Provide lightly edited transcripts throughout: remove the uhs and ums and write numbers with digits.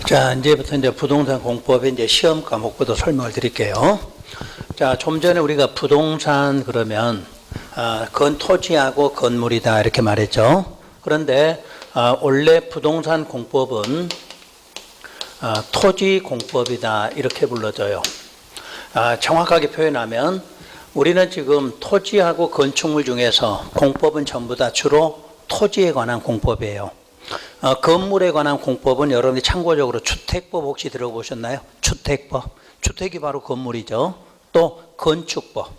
자, 이제부터 이제 부동산 공법의 이제 시험 과목부터 설명을 드릴게요. 자, 좀 전에 우리가 부동산 그러면 건 토지하고 건물이다 이렇게 말했죠. 그런데 원래 부동산 공법은 토지 공법이다 이렇게 불러져요. 정확하게 표현하면 우리는 지금 토지하고 건축물 중에서 공법은 전부 다 주로 토지에 관한 공법이에요. 건물에 관한 공법은 여러분이 참고적으로 주택법 혹시 들어보셨나요? 주택법. 주택이 바로 건물이죠. 또 건축법,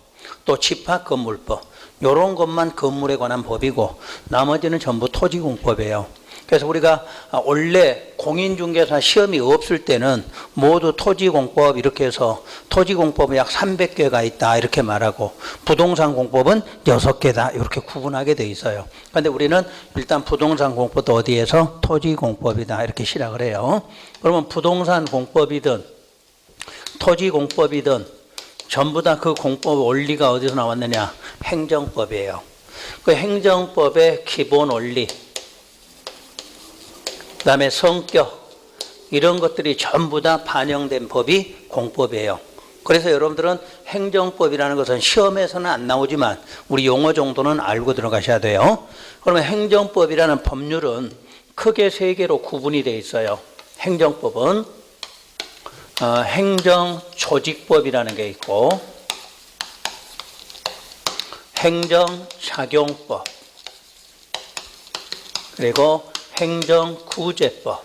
또 집합건물법. 이런 것만 건물에 관한 법이고 나머지는 전부 토지공법이에요. 그래서 우리가 원래 공인중개사 시험이 없을 때는 모두 토지공법 이렇게 해서 토지공법은 약 300개가 있다 이렇게 말하고 부동산 공법은 6개다 이렇게 구분하게 돼 있어요. 그런데 우리는 일단 부동산 공법도 어디에서 토지공법이다 이렇게 시작을 해요. 그러면 부동산 공법이든 토지공법이든 전부 다 그 공법 원리가 어디서 나왔느냐? 행정법이에요. 그 행정법의 기본 원리, 그 다음에 성격, 이런 것들이 전부 다 반영된 법이 공법이에요. 그래서 여러분들은 행정법이라는 것은 시험에서는 안 나오지만 우리 용어 정도는 알고 들어가셔야 돼요. 그러면 행정법이라는 법률은 크게 3개로 구분이 되어 있어요. 행정법은 행정조직법이라는 게 있고 행정작용법 그리고 행정구제법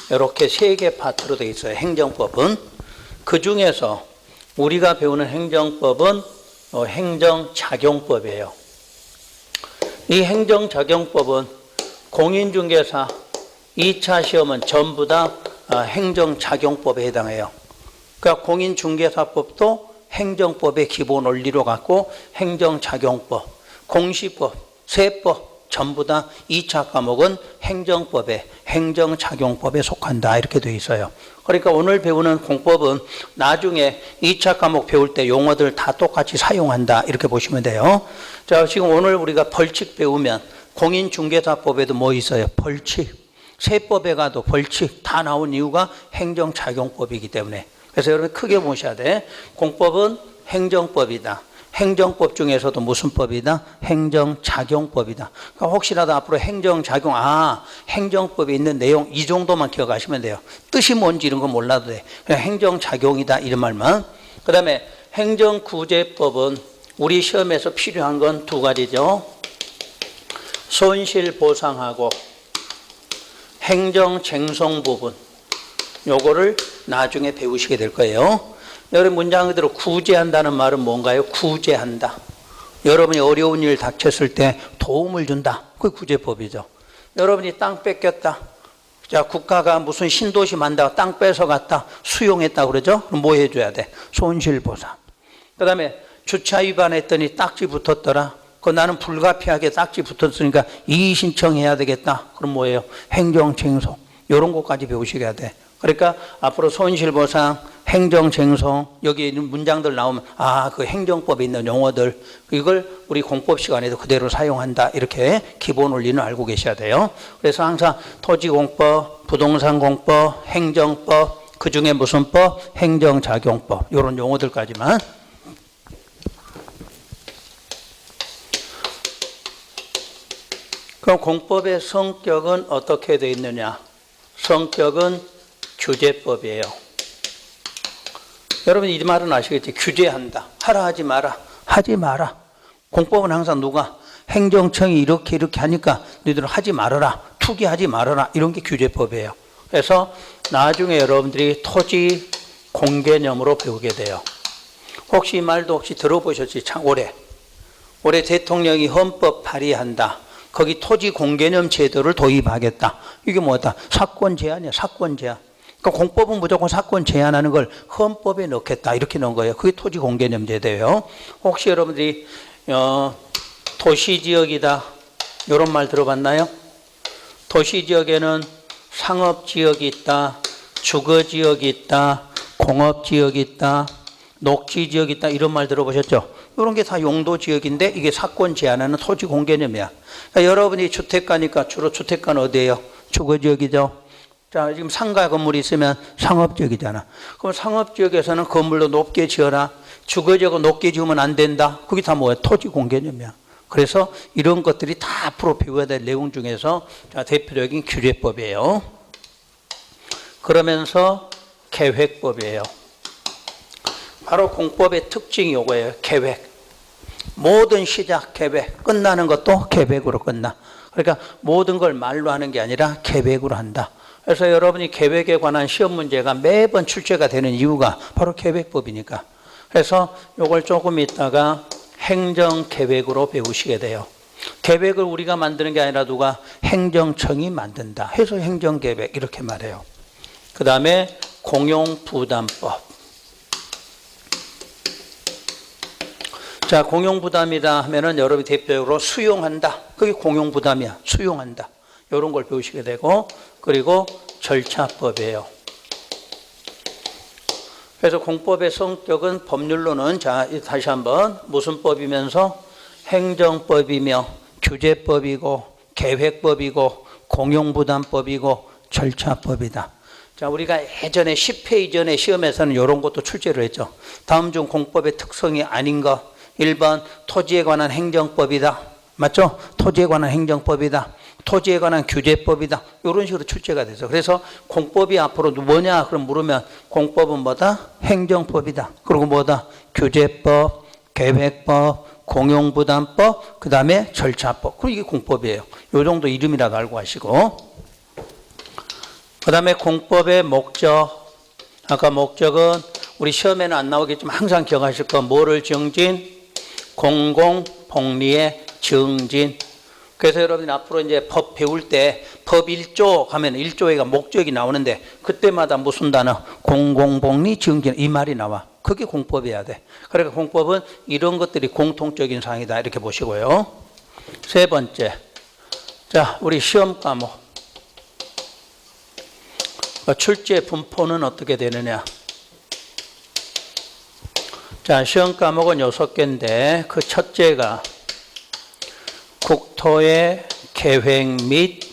이렇게 3개 파트로 되어 있어요. 행정법은 그 중에서 우리가 배우는 행정법은 행정작용법이에요. 이 행정작용법은 공인중개사 2차 시험은 전부 다 행정작용법에 해당해요. 그러니까 공인중개사법도 행정법의 기본 원리로 갖고 행정작용법, 공시법, 세법 전부 다 2차 과목은 행정법에 행정작용법에 속한다 이렇게 되어 있어요. 그러니까 오늘 배우는 공법은 나중에 2차 과목 배울 때 용어들 다 똑같이 사용한다 이렇게 보시면 돼요. 자, 지금 오늘 우리가 벌칙 배우면 공인중개사법에도 뭐 있어요? 벌칙. 세법에 가도 벌칙 다 나온 이유가 행정작용법이기 때문에. 그래서 여러분 크게 보셔야 돼. 공법은 행정법이다. 행정법 중에서도 무슨 법이다? 행정작용법이다. 그러니까 혹시라도 앞으로 행정작용, 행정법에 있는 내용 이 정도만 기억하시면 돼요. 뜻이 뭔지 이런 거 몰라도 돼. 그냥 행정작용이다 이런 말만. 그 다음에 행정구제법은 우리 시험에서 필요한 건 2가지죠. 손실보상하고 행정쟁송 부분 요거를 나중에 배우시게 될 거예요. 여러분 문장 그대로 구제한다는 말은 뭔가요? 구제한다. 여러분이 어려운 일 닥쳤을 때 도움을 준다. 그게 구제법이죠. 여러분이 땅 뺏겼다. 자, 국가가 무슨 신도시 만다고 땅 뺏어갔다. 수용했다 그러죠? 그럼 뭐 해줘야 돼? 손실보상. 그 다음에 주차 위반했더니 딱지 붙었더라. 나는 불가피하게 딱지 붙었으니까 이의 신청해야 되겠다. 그럼 뭐예요? 행정쟁송. 이런 것까지 배우셔야 돼. 그러니까 앞으로 손실보상, 행정쟁송 여기 있는 문장들 나오면 그 행정법에 있는 용어들 이걸 우리 공법 시간에도 그대로 사용한다. 이렇게 기본 원리는 알고 계셔야 돼요. 그래서 항상 토지공법, 부동산공법, 행정법 그중에 무슨 법? 행정작용법 이런 용어들까지만 그럼 공법의 성격은 어떻게 되어 있느냐? 성격은 규제법이에요. 여러분 이 말은 아시겠지? 규제한다. 하라 하지 마라. 하지 마라. 공법은 항상 누가? 행정청이 이렇게 하니까 너희들은 하지 말아라. 투기하지 말아라. 이런 게 규제법이에요. 그래서 나중에 여러분들이 토지 공개념으로 배우게 돼요. 혹시 이 말도 혹시 들어보셨지? 참 올해 대통령이 헌법 발의한다. 거기 토지 공개념 제도를 도입하겠다. 이게 뭐다? 사건 제한이야. 사건 제한. 그러니까 공법은 무조건 사건 제한하는 걸 헌법에 넣겠다. 이렇게 넣은 거예요. 그게 토지 공개념 제도예요. 혹시 여러분들이 도시지역이다. 이런 말 들어봤나요? 도시지역에는 상업지역이 있다. 주거지역이 있다. 공업지역이 있다. 녹지지역이 있다. 이런 말 들어보셨죠? 이런 게 다 용도지역인데 이게 사건 제한하는 토지 공개념이야. 그러니까 여러분이 주택가니까 주로 주택가는 어디예요? 주거지역이죠. 자, 지금 상가 건물이 있으면 상업지역이잖아. 그럼 상업지역에서는 건물로 높게 지어라. 주거지역을 높게 지으면 안 된다. 그게 다 뭐야? 토지 공개념이야. 그래서 이런 것들이 다 앞으로 배워야 될 내용 중에서 자, 대표적인 규제법이에요. 그러면서 계획법이에요. 바로 공법의 특징이 이거예요. 계획. 모든 시작 계획, 끝나는 것도 계획으로 끝나. 그러니까 모든 걸 말로 하는 게 아니라 계획으로 한다. 그래서 여러분이 계획에 관한 시험 문제가 매번 출제가 되는 이유가 바로 계획법이니까. 그래서 이걸 조금 있다가 행정계획으로 배우시게 돼요. 계획을 우리가 만드는 게 아니라 누가? 행정청이 만든다. 해서 행정계획 이렇게 말해요. 그 다음에 공용부담법. 자, 공용부담이다 하면은 여러분이 대표적으로 수용한다. 그게 공용부담이야. 수용한다. 이런 걸 배우시게 되고, 그리고 절차법이에요. 그래서 공법의 성격은 법률로는 자, 다시 한번 무슨 법이면서 행정법이며 규제법이고 계획법이고 공용부담법이고 절차법이다. 자, 우리가 예전에 10회 이전에 시험에서는 이런 것도 출제를 했죠. 다음 중 공법의 특성이 아닌 것. 1번 토지에 관한 행정법이다. 맞죠? 토지에 관한 행정법이다. 토지에 관한 규제법이다. 이런 식으로 출제가 돼서. 그래서 공법이 앞으로 뭐냐? 그럼 물으면 공법은 뭐다? 행정법이다. 그리고 뭐다? 규제법, 계획법, 공용부담법, 그 다음에 절차법. 그럼 이게 공법이에요. 이 정도 이름이라도 알고 하시고. 그 다음에 공법의 목적. 아까 목적은 우리 시험에는 안 나오겠지만 항상 기억하실 거 뭐를 증진? 공공복리의 증진. 그래서 여러분이 앞으로 이제 법 배울 때 법 1조 하면 1조에가 목적이 나오는데 그때마다 무슨 단어? 공공복리 증진 이 말이 나와. 그게 공법이어야 돼. 그러니까 공법은 이런 것들이 공통적인 사항이다 이렇게 보시고요. 세 번째, 자 우리 시험 과목 출제 분포는 어떻게 되느냐? 자 시험 과목은 6개인데 그 첫째가 국토의 계획 및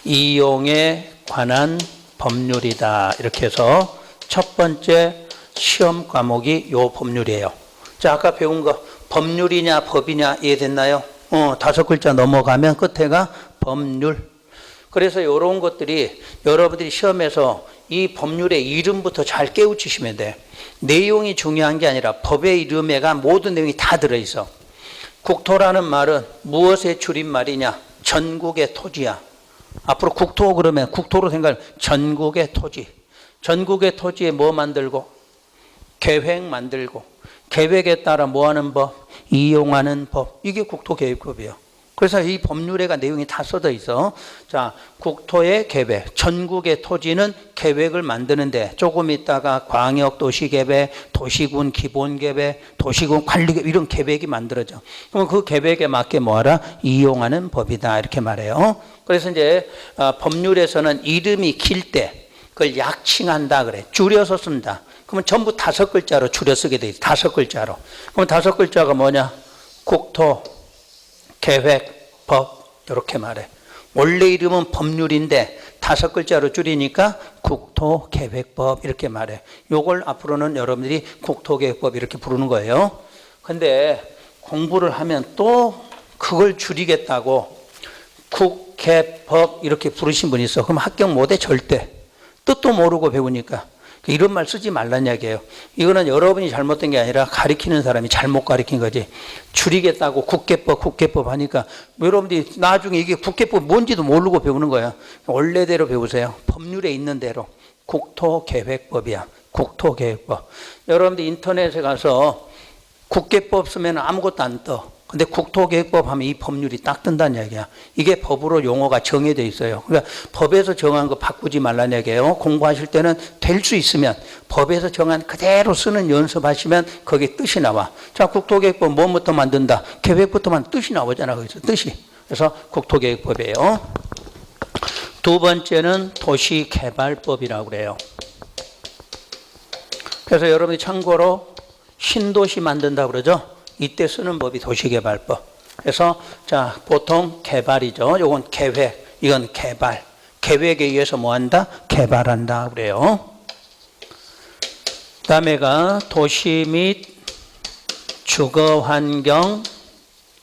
이용에 관한 법률이다. 이렇게 해서 첫 번째 시험 과목이 요 법률이에요. 자, 아까 배운 거 법률이냐 법이냐 이해됐나요? 5글자 넘어가면 끝에가 법률. 그래서 이런 것들이 여러분들이 시험에서 이 법률의 이름부터 잘 깨우치시면 돼. 내용이 중요한 게 아니라 법의 이름에가 모든 내용이 다 들어있어. 국토라는 말은 무엇의 줄임말이냐? 전국의 토지야. 앞으로 국토 그러면 국토로 생각하면 전국의 토지. 전국의 토지에 뭐 만들고? 계획 만들고. 계획에 따라 뭐 하는 법? 이용하는 법. 이게 국토계획법이에요. 그래서 이 법률에가 내용이 다 써져 있어. 자, 국토의 계획. 전국의 토지는 계획을 만드는데 조금 있다가 광역도시계획, 도시군 기본계획, 도시군 관리계획 이런 계획이 만들어져. 그럼 그 계획에 맞게 뭐하라? 이용하는 법이다. 이렇게 말해요. 그래서 이제 법률에서는 이름이 길 때 그걸 약칭한다 그래. 줄여서 쓴다. 그러면 전부 5글자로 줄여 쓰게 돼 있어. 5글자로. 그럼 5글자가 뭐냐? 국토, 계획, 법 이렇게 말해. 원래 이름은 법률인데 5글자로 줄이니까 국토계획법 이렇게 말해. 요걸 앞으로는 여러분들이 국토계획법 이렇게 부르는 거예요. 근데 공부를 하면 또 그걸 줄이겠다고 국계법 이렇게 부르신 분이 있어. 그럼 합격 못해 절대. 뜻도 모르고 배우니까. 이런 말 쓰지 말란 이야기예요. 이거는 여러분이 잘못된 게 아니라 가리키는 사람이 잘못 가리킨 거지. 줄이겠다고 국계법 하니까 여러분들이 나중에 이게 국계법 뭔지도 모르고 배우는 거야. 원래대로 배우세요. 법률에 있는 대로. 국토계획법이야. 국토계획법. 여러분들 인터넷에 가서 국계법 쓰면 아무것도 안 떠. 근데 국토계획법 하면 이 법률이 딱 뜬다는 얘기야. 이게 법으로 용어가 정해져 있어요. 그러니까 법에서 정한 거 바꾸지 말라는 얘기예요. 공부하실 때는 될 수 있으면 법에서 정한 그대로 쓰는 연습하시면 거기에 뜻이 나와. 자, 국토계획법 뭐부터 만든다? 계획부터만 뜻이 나오잖아. 거기서 뜻이. 그래서 국토계획법이에요. 두 번째는 도시개발법이라고 그래요. 그래서 여러분이 참고로 신도시 만든다고 그러죠. 이때 쓰는 법이 도시개발법. 그래서 자 보통 개발이죠. 이건 계획, 이건 개발. 계획에 의해서 뭐한다? 개발한다 그래요. 다음에가 도시 및 주거환경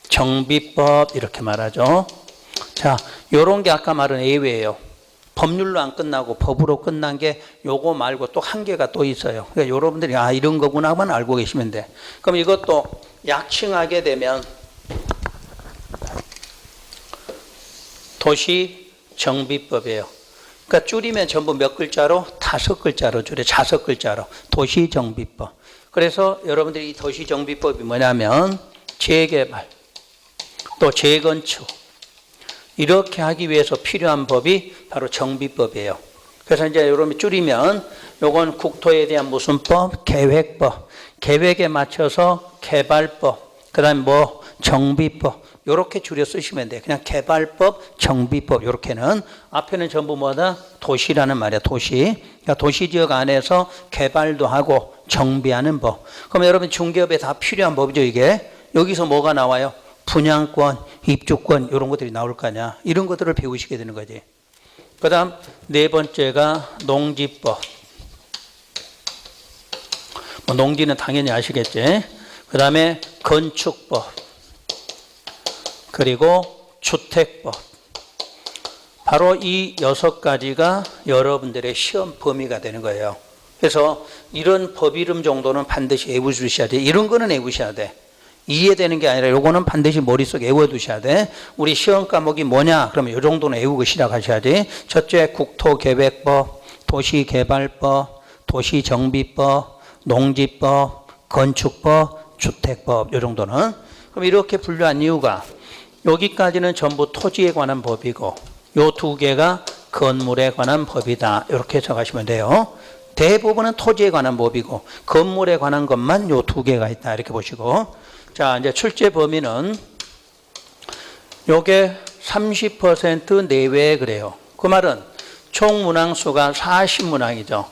정비법 이렇게 말하죠. 자, 요런 게 아까 말한 예외예요. 법률로 안 끝나고 법으로 끝난 게 요거 말고 또 한 개가 또 있어요. 그러니까 여러분들이 이런 거구나만 알고 계시면 돼. 그럼 이것도 약칭하게 되면 도시정비법이에요. 그러니까 줄이면 전부 몇 글자로? 5글자로 줄여, 5글자로. 도시정비법. 그래서 여러분들이 이 도시정비법이 뭐냐면 재개발, 또 재건축 이렇게 하기 위해서 필요한 법이 바로 정비법이에요. 그래서 이제 여러분이 줄이면 요건 국토에 대한 무슨 법? 계획법. 계획에 맞춰서 개발법. 그 다음에 뭐? 정비법. 요렇게 줄여 쓰시면 돼요. 그냥 개발법, 정비법 요렇게는 앞에는 전부 뭐다? 도시라는 말이야. 도시. 그러니까 도시지역 안에서 개발도 하고 정비하는 법. 그럼 여러분 중개업에 다 필요한 법이죠 이게. 여기서 뭐가 나와요? 분양권, 입주권 이런 것들이 나올 거 아니야. 이런 것들을 배우시게 되는 거지. 그 다음 네 번째가 농지법. 뭐 농지는 당연히 아시겠지. 그 다음에 건축법. 그리고 주택법. 바로 이 6가지가 여러분들의 시험 범위가 되는 거예요. 그래서 이런 법 이름 정도는 반드시 외우셔야 돼. 이런 거는 외우셔야 돼. 이해되는 게 아니라 요거는 반드시 머릿속에 외워두셔야 돼. 우리 시험 과목이 뭐냐? 그러면 요 정도는 외우고 시작하셔야지. 첫째 국토계획법, 도시개발법, 도시정비법, 농지법, 건축법, 주택법 요 정도는. 그럼 이렇게 분류한 이유가 여기까지는 전부 토지에 관한 법이고 요 2개가 건물에 관한 법이다. 이렇게 해석하시면 돼요. 대부분은 토지에 관한 법이고 건물에 관한 것만 요 2개가 있다. 이렇게 보시고. 자, 이제 출제 범위는 요게 30% 내외 그래요. 그 말은 총 문항수가 40문항이죠.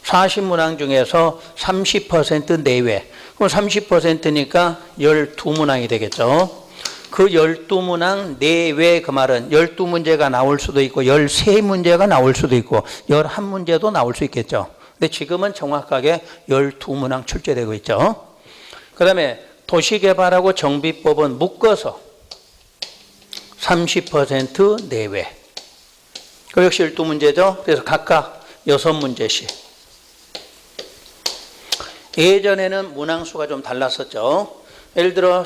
40문항 중에서 30% 내외. 그럼 30%니까 12문항이 되겠죠. 그 12문항 내외 그 말은 12문제가 나올 수도 있고 13문제가 나올 수도 있고 11문제도 나올 수 있겠죠. 근데 지금은 정확하게 12문항 출제되고 있죠. 그 다음에 도시개발하고 정비법은 묶어서 30% 내외. 그 역시 12문제죠. 그래서 각각 6문제씩. 예전에는 문항수가 좀 달랐었죠. 예를 들어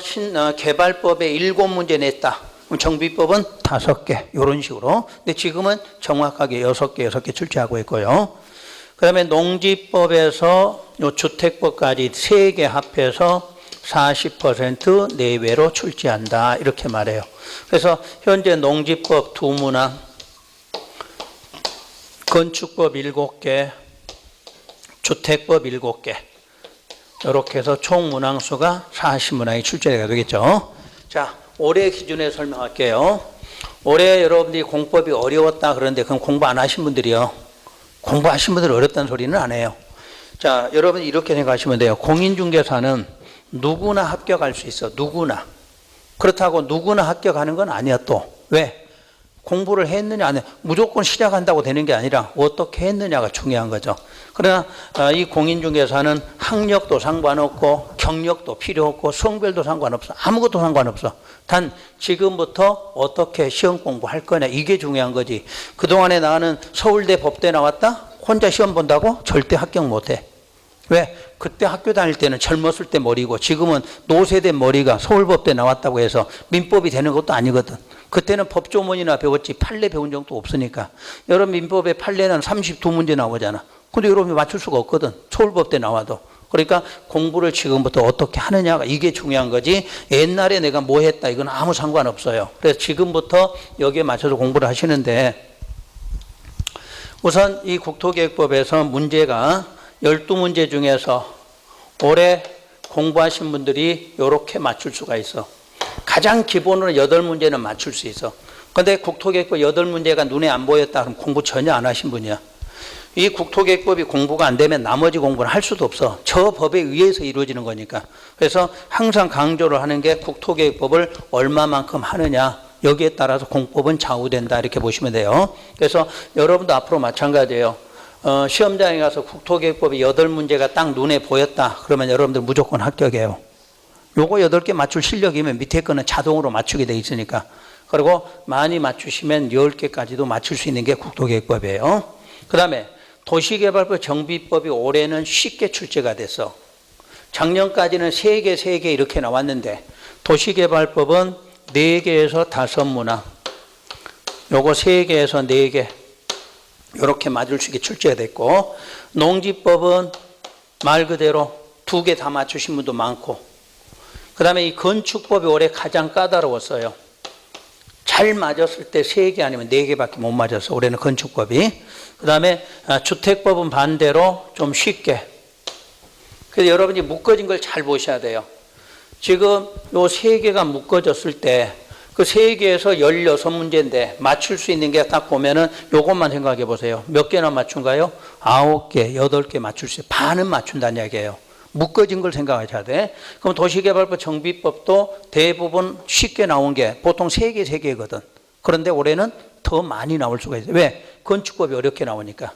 개발법에 7문제 냈다. 그럼 정비법은 5개 이런 식으로. 근데 지금은 정확하게 6개 출제하고 있고요. 그 다음에 농지법에서 요 주택법까지 3개 합해서 40% 내외로 출제한다. 이렇게 말해요. 그래서 현재 농지법 2문항, 건축법 7개, 주택법 7개. 이렇게 해서 총 문항수가 40문항이 출제가 되겠죠. 자, 올해 기준에 설명할게요. 올해 여러분들이 공법이 어려웠다 그러는데 그럼 공부 안 하신 분들이요. 공부하신 분들 어렵다는 소리는 안 해요. 자, 여러분 이렇게 생각하시면 돼요. 공인중개사는 누구나 합격할 수 있어. 누구나. 그렇다고 누구나 합격하는 건 아니야 또. 왜? 공부를 했느냐 안 해. 무조건 시작한다고 되는 게 아니라 어떻게 했느냐가 중요한 거죠. 그러나 이 공인중개사는 학력도 상관없고 경력도 필요 없고 성별도 상관없어. 아무것도 상관없어. 단 지금부터 어떻게 시험 공부할 거냐 이게 중요한 거지. 그동안에 나는 서울대 법대 나왔다? 혼자 시험 본다고? 절대 합격 못해. 왜? 그때 학교 다닐 때는 젊었을 때 머리고 지금은 노쇠된 머리가 서울법대 나왔다고 해서 민법이 되는 것도 아니거든. 그때는 법조문이나 배웠지 판례 배운 적도 없으니까. 여러분 민법의 판례는 32문제 나오잖아. 근데 여러분이 맞출 수가 없거든. 서울법대 나와도. 그러니까 공부를 지금부터 어떻게 하느냐가 이게 중요한 거지. 옛날에 내가 뭐 했다 이건 아무 상관없어요. 그래서 지금부터 여기에 맞춰서 공부를 하시는데 우선 이 국토계획법에서 문제가 12문제 중에서 올해 공부하신 분들이 이렇게 맞출 수가 있어. 가장 기본으로 8문제는 맞출 수 있어. 근데 국토계획법 8문제가 눈에 안 보였다 그럼 공부 전혀 안 하신 분이야. 이 국토계획법이 공부가 안 되면 나머지 공부는 할 수도 없어. 저 법에 의해서 이루어지는 거니까. 그래서 항상 강조를 하는 게 국토계획법을 얼마만큼 하느냐. 여기에 따라서 공법은 좌우된다 이렇게 보시면 돼요. 그래서 여러분도 앞으로 마찬가지예요. 시험장에 가서 국토계획법이 8문제가 딱 눈에 보였다. 그러면 여러분들 무조건 합격이에요. 요거 8개 맞출 실력이면 밑에 거는 자동으로 맞추게 돼 있으니까. 그리고 많이 맞추시면 10개까지도 맞출 수 있는 게 국토계획법이에요. 그 다음에 도시개발법 정비법이 올해는 쉽게 출제가 됐어. 작년까지는 3개 이렇게 나왔는데 도시개발법은 4개에서 5문항, 요거 3개에서 4개 이렇게 맞을 수 있게 출제가 됐고, 농지법은 말 그대로 2개 다 맞추신 분도 많고, 그 다음에 이 건축법이 올해 가장 까다로웠어요. 잘 맞았을 때 3개 아니면 4개밖에 못 맞았어, 올해는 건축법이. 그 다음에 주택법은 반대로 좀 쉽게. 그래서 여러분이 묶어진 걸 잘 보셔야 돼요. 지금 요 3개가 묶어졌을 때 그 3개에서 16문제인데 맞출 수 있는 게 딱 보면은 요것만 생각해 보세요. 몇 개나 맞춘가요? 9개, 8개 맞출 수 있어요. 반은 맞춘다는 이야기예요. 묶어진 걸 생각하셔야 돼. 그럼 도시개발법 정비법도 대부분 쉽게 나온 게 보통 3개거든. 그런데 올해는 더 많이 나올 수가 있어요. 왜? 건축법이 어렵게 나오니까.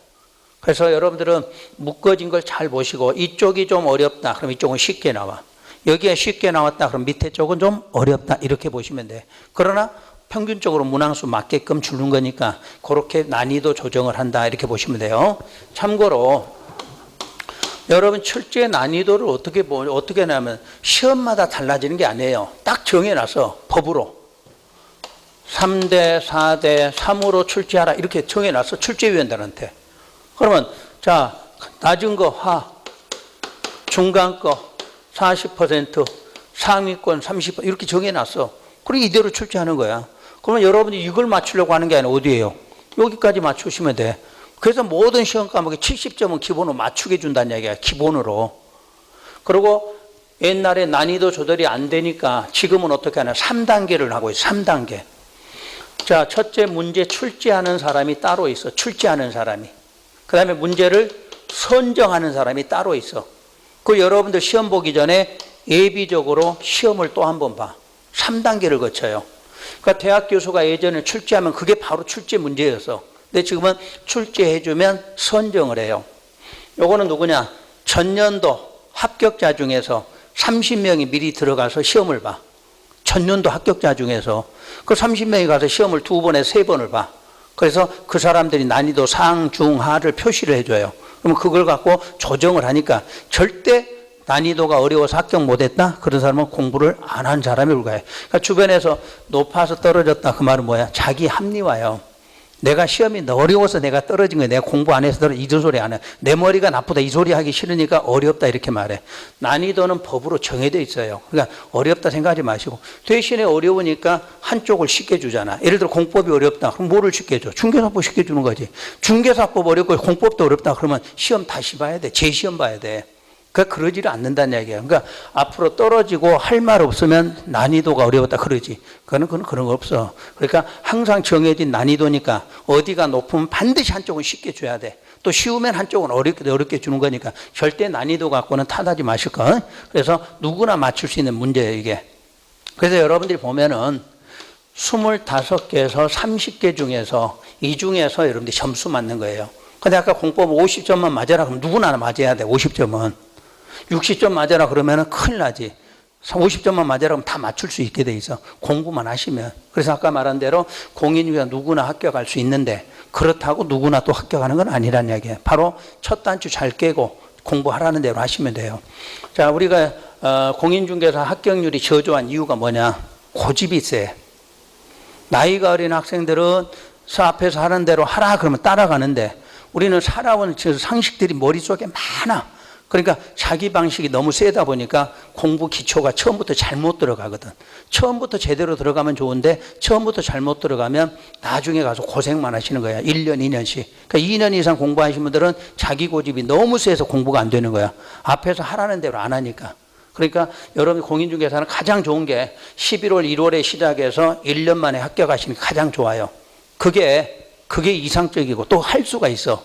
그래서 여러분들은 묶어진 걸 잘 보시고, 이쪽이 좀 어렵다 그럼 이쪽은 쉽게 나와. 여기에 쉽게 나왔다 그럼 밑에 쪽은 좀 어렵다 이렇게 보시면 돼. 그러나 평균적으로 문항수 맞게끔 주는 거니까 그렇게 난이도 조정을 한다 이렇게 보시면 돼요. 참고로 여러분 출제 난이도를 어떻게 하냐면 시험마다 달라지는 게 아니에요. 딱 정해놔서 법으로 3대 4대 3으로 출제하라 이렇게 정해놨어, 출제위원들한테. 그러면 자, 낮은 거 하, 중간 거 40%, 상위권 30% 이렇게 정해놨어. 그리고 이대로 출제하는 거야. 그러면 여러분이 이걸 맞추려고 하는 게 아니라 어디예요? 여기까지 맞추시면 돼. 그래서 모든 시험 과목에 70점은 기본으로 맞추게 준다는 얘기야, 기본으로. 그리고 옛날에 난이도 조절이 안 되니까 지금은 어떻게 하냐, 3단계를 하고 있어, 3단계. 자, 첫째 문제 출제하는 사람이 따로 있어, 출제하는 사람이. 그 다음에 문제를 선정하는 사람이 따로 있어. 그 여러분들 시험 보기 전에 예비적으로 시험을 또 한 번 봐. 3단계를 거쳐요. 그러니까 대학 교수가 예전에 출제하면 그게 바로 출제 문제였어. 근데 지금은 출제해주면 선정을 해요. 요거는 누구냐? 전년도 합격자 중에서 30명이 미리 들어가서 시험을 봐. 전년도 합격자 중에서 그 30명이 가서 시험을 2번에서 3번을 봐. 그래서 그 사람들이 난이도 상, 중, 하를 표시를 해줘요. 그럼 그걸 갖고 조정을 하니까 절대 난이도가 어려워서 합격 못했다? 그런 사람은 공부를 안 한 사람이 불과해. 그러니까 주변에서 높아서 떨어졌다 그 말은 뭐야? 자기 합리화요. 내가 시험이 어려워서 내가 떨어진 거야. 내가 공부 안 해서 떨어진 이 소리 안 해. 내 머리가 나쁘다 이 소리 하기 싫으니까 어렵다 이렇게 말해. 난이도는 법으로 정해져 있어요. 그러니까 어렵다 생각하지 마시고, 대신에 어려우니까 한쪽을 쉽게 주잖아. 예를 들어 공법이 어렵다 그럼 뭐를 쉽게 줘? 중개사법 쉽게 주는 거지. 중개사법 어렵고 공법도 어렵다 그러면 시험 다시 봐야 돼. 재시험 봐야 돼. 그러니까 그러지를 않는다는 얘기예요. 그러니까 앞으로 떨어지고 할 말 없으면 난이도가 어려웠다 그러지. 그건 그런 거 없어. 그러니까 항상 정해진 난이도니까 어디가 높으면 반드시 한쪽은 쉽게 줘야 돼. 또 쉬우면 한쪽은 어렵게 주는 거니까 절대 난이도 갖고는 탓하지 마실 거. 그래서 누구나 맞출 수 있는 문제예요, 이게. 그래서 여러분들이 보면은 25개에서 30개 중에서 이 중에서 여러분들이 점수 맞는 거예요. 근데 아까 공법 50점만 맞아라 그러면 누구나 맞아야 돼, 50점은. 60점 맞아라 그러면 큰일 나지. 50점만 맞아라 그러면 다 맞출 수 있게 돼 있어, 공부만 하시면. 그래서 아까 말한 대로 공인중개사 누구나 합격할 수 있는데 그렇다고 누구나 또 합격하는 건 아니란 이야기예요. 바로 첫 단추 잘 깨고 공부하라는 대로 하시면 돼요. 자, 우리가 공인중개사 합격률이 저조한 이유가 뭐냐? 고집이 세. 나이가 어린 학생들은 앞에서 하는 대로 하라 그러면 따라가는데 우리는 살아온 상식들이 머릿속에 많아. 그러니까 자기 방식이 너무 세다 보니까 공부 기초가 처음부터 잘못 들어가거든. 처음부터 제대로 들어가면 좋은데 처음부터 잘못 들어가면 나중에 가서 고생만 하시는 거야. 1년, 2년씩. 그러니까 2년 이상 공부하신 분들은 자기 고집이 너무 세서 공부가 안 되는 거야. 앞에서 하라는 대로 안 하니까. 그러니까 여러분 공인중개사는 가장 좋은 게 11월, 1월에 시작해서 1년 만에 합격하시는 게 가장 좋아요. 그게 이상적이고 또 할 수가 있어.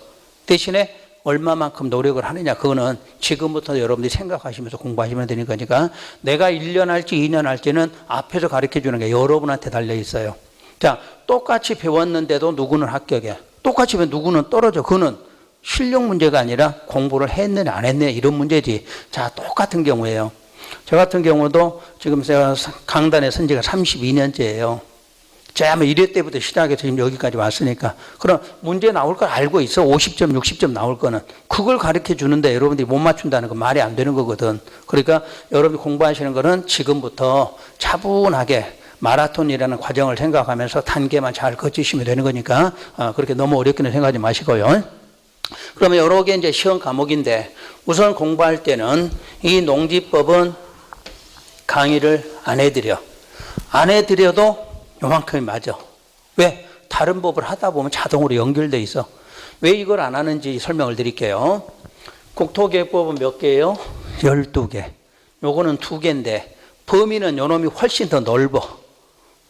대신에 얼마만큼 노력을 하느냐, 그거는 지금부터 여러분들이 생각하시면서 공부하시면 되는 거니까 내가 1년 할지 2년 할지는 앞에서 가르쳐 주는 게 여러분한테 달려 있어요. 자, 똑같이 배웠는데도 누구는 합격해. 똑같이 배우면 누구는 떨어져. 그거는 실력 문제가 아니라 공부를 했느냐 안 했느냐 이런 문제지. 자, 똑같은 경우예요. 저 같은 경우도 지금 제가 강단에 선 지가 32년째예요. 제가 1회 때부터 시작해서 지금 여기까지 왔으니까. 그럼 문제 나올 걸 알고 있어. 50점, 60점 나올 거는. 그걸 가르쳐 주는데 여러분들이 못 맞춘다는 건 말이 안 되는 거거든. 그러니까 여러분이 공부하시는 거는 지금부터 차분하게 마라톤이라는 과정을 생각하면서 단계만 잘 거치시면 되는 거니까 그렇게 너무 어렵게는 생각하지 마시고요. 그러면 여러 개 이제 시험 과목인데 우선 공부할 때는 이 농지법은 강의를 안 해드려. 안 해드려도 요만큼이 맞아. 왜? 다른 법을 하다 보면 자동으로 연결돼 있어. 왜 이걸 안 하는지 설명을 드릴게요. 국토계획법은 몇 개예요? 12개. 요거는 2개인데 범위는 요놈이 훨씬 더 넓어.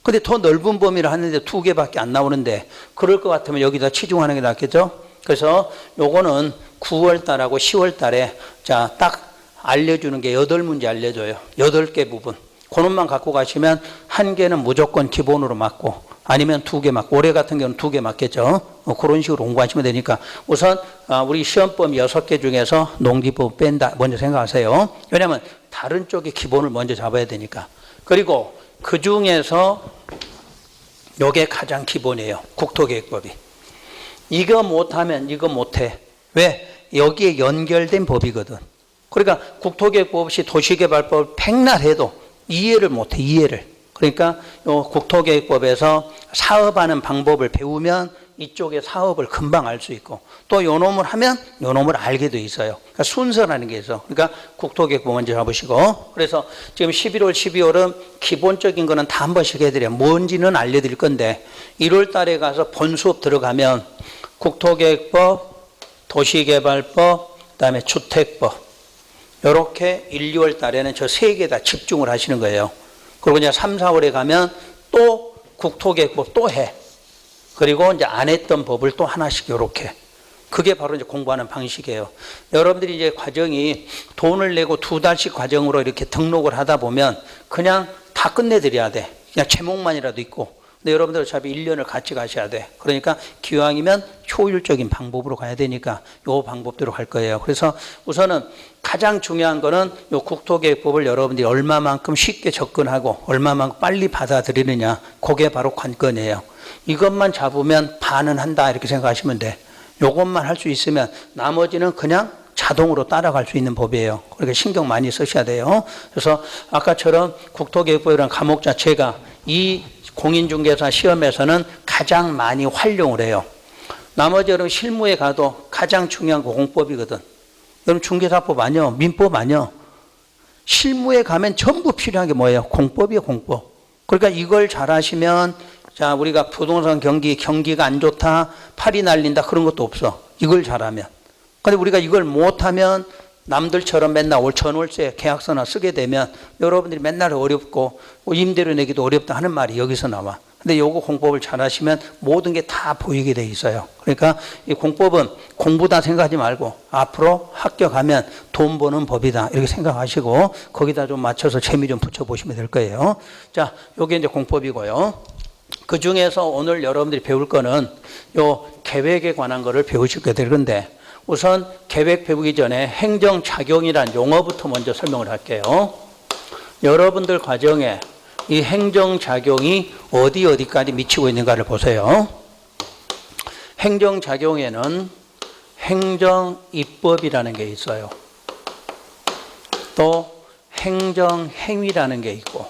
근데 더 넓은 범위를 하는데 2개밖에 안 나오는데 그럴 것 같으면 여기다 치중하는 게 낫겠죠? 그래서 요거는 9월 달하고 10월 달에 자, 딱 알려주는 게 8문제 알려줘요. 8개 부분. 그놈만 갖고 가시면 1개는 무조건 기본으로 맞고 아니면 2개 맞고 올해 같은 경우는 2개 맞겠죠. 그런 식으로 공부하시면 되니까 우선 우리 시험법 6개 중에서 농지법 뺀다 먼저 생각하세요. 왜냐하면 다른 쪽의 기본을 먼저 잡아야 되니까. 그리고 그 중에서 요게 가장 기본이에요. 국토계획법이. 이거 못하면 이거 못해. 왜? 여기에 연결된 법이거든. 그러니까 국토계획법 없이 도시개발법을 백날 해도 이해를 못해. 이해를. 그러니까 요 국토계획법에서 사업하는 방법을 배우면 이쪽의 사업을 금방 알 수 있고 또 요 놈을 하면 요 놈을 알게 돼 있어요. 그러니까 순서라는 게 있어. 그러니까 국토계획법 먼저 잡으시고 그래서 지금 11월, 12월은 기본적인 거는 다 한 번씩 해드려요. 뭔지는 알려드릴 건데 1월 달에 가서 본 수업 들어가면 국토계획법, 도시개발법, 그다음에 주택법 이렇게 1, 2월 달에는 저 3개 다 집중을 하시는 거예요. 그리고 이제 3, 4월에 가면 또 국토계획법 또 해. 그리고 이제 안 했던 법을 또 하나씩 이렇게. 그게 바로 이제 공부하는 방식이에요. 여러분들이 이제 과정이 돈을 내고 2달씩 과정으로 이렇게 등록을 하다 보면 그냥 다 끝내드려야 돼. 그냥 제목만이라도 있고. 근데 여러분들 어차피 1년을 같이 가셔야 돼. 그러니까 기왕이면 효율적인 방법으로 가야 되니까 요 방법대로 갈 거예요. 그래서 우선은 가장 중요한 거는 요 국토계획법을 여러분들이 얼마만큼 쉽게 접근하고 얼마만큼 빨리 받아들이느냐. 그게 바로 관건이에요. 이것만 잡으면 반은 한다 이렇게 생각하시면 돼. 요것만 할 수 있으면 나머지는 그냥 자동으로 따라갈 수 있는 법이에요. 그러니까 신경 많이 쓰셔야 돼요. 그래서 아까처럼 국토계획법이라는 과목 자체가 이 공인중개사 시험에서는 가장 많이 활용을 해요. 나머지 여러분 실무에 가도 가장 중요한 거 공법이거든. 여러분 중개사법 아니요? 민법 아니요? 실무에 가면 전부 필요한 게 뭐예요? 공법이에요, 공법. 그러니까 이걸 잘 하시면 자, 우리가 부동산 경기가 안 좋다, 팔이 날린다 그런 것도 없어. 이걸 잘하면. 근데 우리가 이걸 못하면 남들처럼 맨날 전월세 계약서나 쓰게 되면 여러분들이 맨날 어렵고 임대료 내기도 어렵다 하는 말이 여기서 나와. 근데 요거 공법을 잘 하시면 모든 게 다 보이게 돼 있어요. 그러니까 이 공법은 공부다 생각하지 말고 앞으로 합격하면 돈 버는 법이다 이렇게 생각하시고 거기다 좀 맞춰서 재미 좀 붙여보시면 될 거예요. 자, 요게 이제 공법이고요. 그 중에서 오늘 여러분들이 배울 거는 요 계획에 관한 거를 배우실 거될 건데 우선 계획 배우기 전에 행정작용이란 용어부터 먼저 설명을 할게요. 여러분들 과정에 이 행정작용이 어디까지 미치고 있는가를 보세요. 행정작용에는 행정입법이라는 게 있어요. 또 행정행위라는 게 있고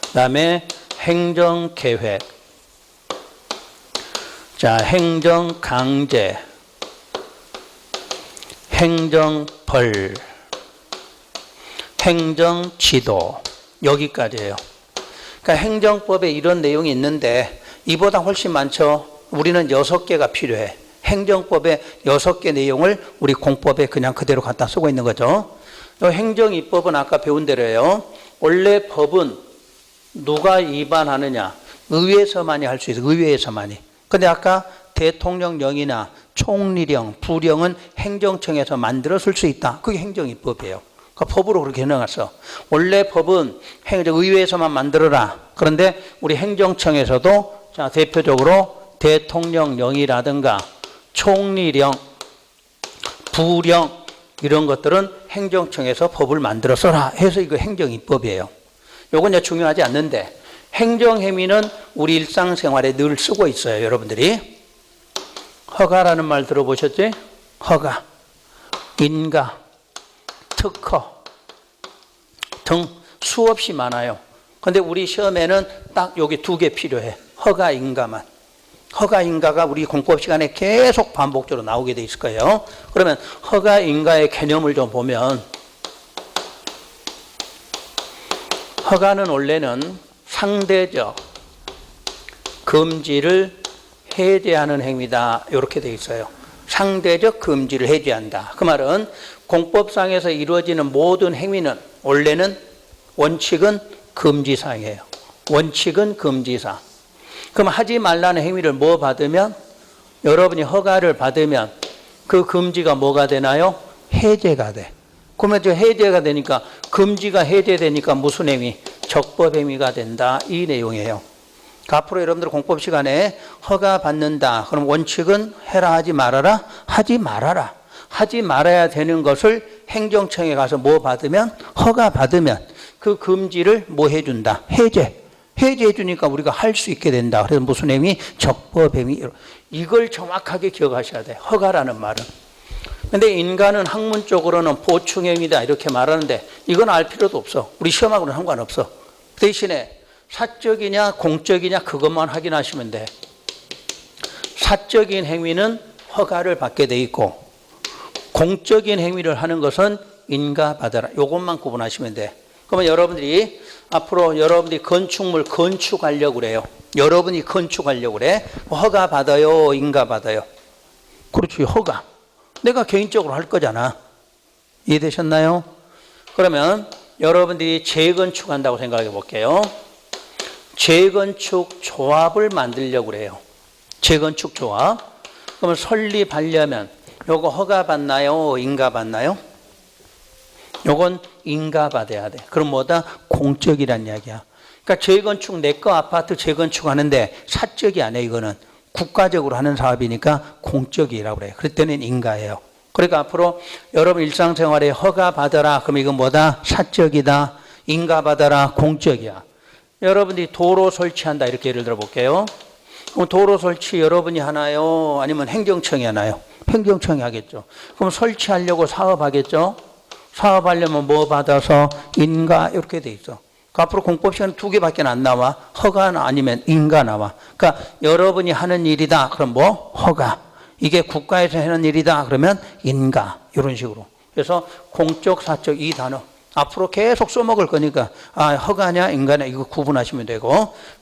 그 다음에 행정계획, 자, 행정강제, 행정벌, 행정지도 여기까지예요. 그러니까 행정법에 이런 내용이 있는데 이보다 훨씬 많죠. 우리는 6개가 필요해. 행정법에 6개 내용을 우리 공법에 그냥 그대로 갖다 쓰고 있는 거죠. 행정입법은 아까 배운 대로예요. 원래 법은 누가 위반하느냐? 의회에서만이 할 수 있어. 의회에서만이. 근데 아까 대통령령이나 총리령, 부령은 행정청에서 만들어 쓸 수 있다. 그게 행정입법이에요. 그러니까 법으로 그렇게 해놨어. 원래 법은 의회에서만 만들어라. 그런데 우리 행정청에서도 자, 대표적으로 대통령령이라든가 총리령, 부령 이런 것들은 행정청에서 법을 만들어 써라 해서 이거 행정입법이에요. 요건 이제 중요하지 않는데 행정행위는 우리 일상생활에 늘 쓰고 있어요. 여러분들이 허가라는 말 들어보셨지? 허가, 인가, 특허 등 수없이 많아요. 근데 우리 시험에는 딱 여기 두 개 필요해. 허가, 인가만. 허가, 인가가 우리 공법 시간에 계속 반복적으로 나오게 돼 있을 거예요. 그러면 허가, 인가의 개념을 좀 보면 허가는 원래는 상대적 금지를 해제하는 행위다. 이렇게 돼 있어요. 상대적 금지를 해제한다. 그 말은 공법상에서 이루어지는 모든 행위는 원래는 원칙은 금지사항이에요. 원칙은 금지사항. 그럼 하지 말라는 행위를 뭐 받으면 여러분이 허가를 받으면 그 금지가 뭐가 되나요? 해제가 돼. 그러면 저 해제가 되니까 금지가 해제되니까 무슨 행위? 적법 행위가 된다. 이 내용이에요. 앞으로 여러분들 공법 시간에 허가 받는다. 그럼 원칙은 해라 하지 말아라? 하지 말아라. 하지 말아야 되는 것을 행정청에 가서 뭐 받으면 허가 받으면 그 금지를 뭐 해준다? 해제해 주니까 우리가 할 수 있게 된다. 그래서 무슨 행위? 적법 행위. 이걸 정확하게 기억하셔야 돼. 허가라는 말은. 근데 인간은 학문적으로는 보충행위다 이렇게 말하는데 이건 알 필요도 없어. 우리 시험하고는 상관없어. 대신에 사적이냐 공적이냐 그것만 확인하시면 돼. 사적인 행위는 허가를 받게 돼 있고 공적인 행위를 하는 것은 인가받아라. 이것만 구분하시면 돼. 그러면 여러분들이 앞으로 여러분들이 건축물 건축하려고 그래요. 여러분이 건축하려고 그래. 허가 받아요? 인가 받아요? 그렇지, 허가. 내가 개인적으로 할 거잖아. 이해되셨나요? 그러면 여러분들이 재건축한다고 생각해 볼게요. 재건축 조합을 만들려고 그래요. 재건축 조합. 그러면 설립하려면 요거 허가 받나요? 인가 받나요? 요건 인가 받아야 돼. 그럼 뭐다? 공적이란 이야기야. 그러니까 재건축 내 거 아파트 재건축하는데 사적이 아니에요. 이거는 국가적으로 하는 사업이니까 공적이라고 그래요. 그럴 때는 인가예요. 그러니까 앞으로 여러분 일상생활에 허가 받아라. 그럼 이건 뭐다? 사적이다. 인가 받아라. 공적이야. 여러분들이 도로 설치한다. 이렇게 예를 들어 볼게요. 그럼 도로 설치 여러분이 하나요? 아니면 행정청이 하나요? 행정청이 하겠죠. 그럼 설치하려고 사업하겠죠? 사업하려면 뭐 받아서 인가 이렇게 돼 있어. 그러니까 앞으로 공법 시간 두 개밖에 안 나와. 허가나 아니면 인가 나와. 그러니까 여러분이 하는 일이다. 그럼 뭐? 허가. 이게 국가에서 하는 일이다. 그러면 인가. 이런 식으로. 그래서 공적, 사적 이 단어. 앞으로 계속 써먹을 거니까 아 허가냐 인가냐 이거 구분하시면 되고.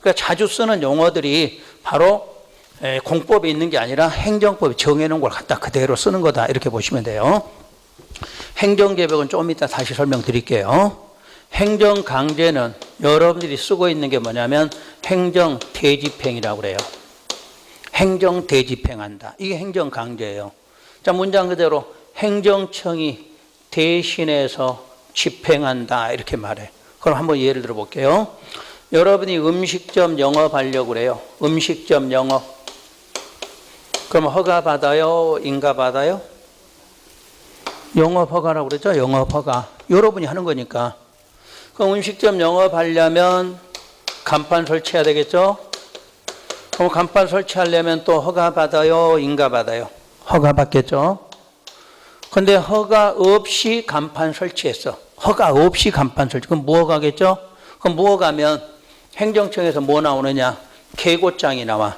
그러니까 자주 쓰는 용어들이 바로 공법에 있는 게 아니라 행정법이 정해놓은 걸 갖다 그대로 쓰는 거다. 이렇게 보시면 돼요. 행정개혁은 좀 이따 다시 설명드릴게요. 행정강제는 여러분들이 쓰고 있는 게 뭐냐면 행정대집행이라고 그래요. 행정대집행한다. 이게 행정강제예요. 자, 문장 그대로 행정청이 대신해서 집행한다 이렇게 말해. 그럼 한번 예를 들어 볼게요. 여러분이 음식점 영업하려고 그래요. 음식점 영업. 그럼 허가 받아요? 인가 받아요? 영업 허가라고 그랬죠? 영업 허가. 여러분이 하는 거니까. 그럼 음식점 영업하려면 간판 설치해야 되겠죠? 그럼 간판 설치하려면 또 허가 받아요? 인가 받아요? 허가 받겠죠? 근데 허가 없이 간판 설치했어. 허가 없이 간판 설치. 그럼 무허가겠죠? 그럼 무허가면 행정청에서 뭐 나오느냐? 계고장이 나와.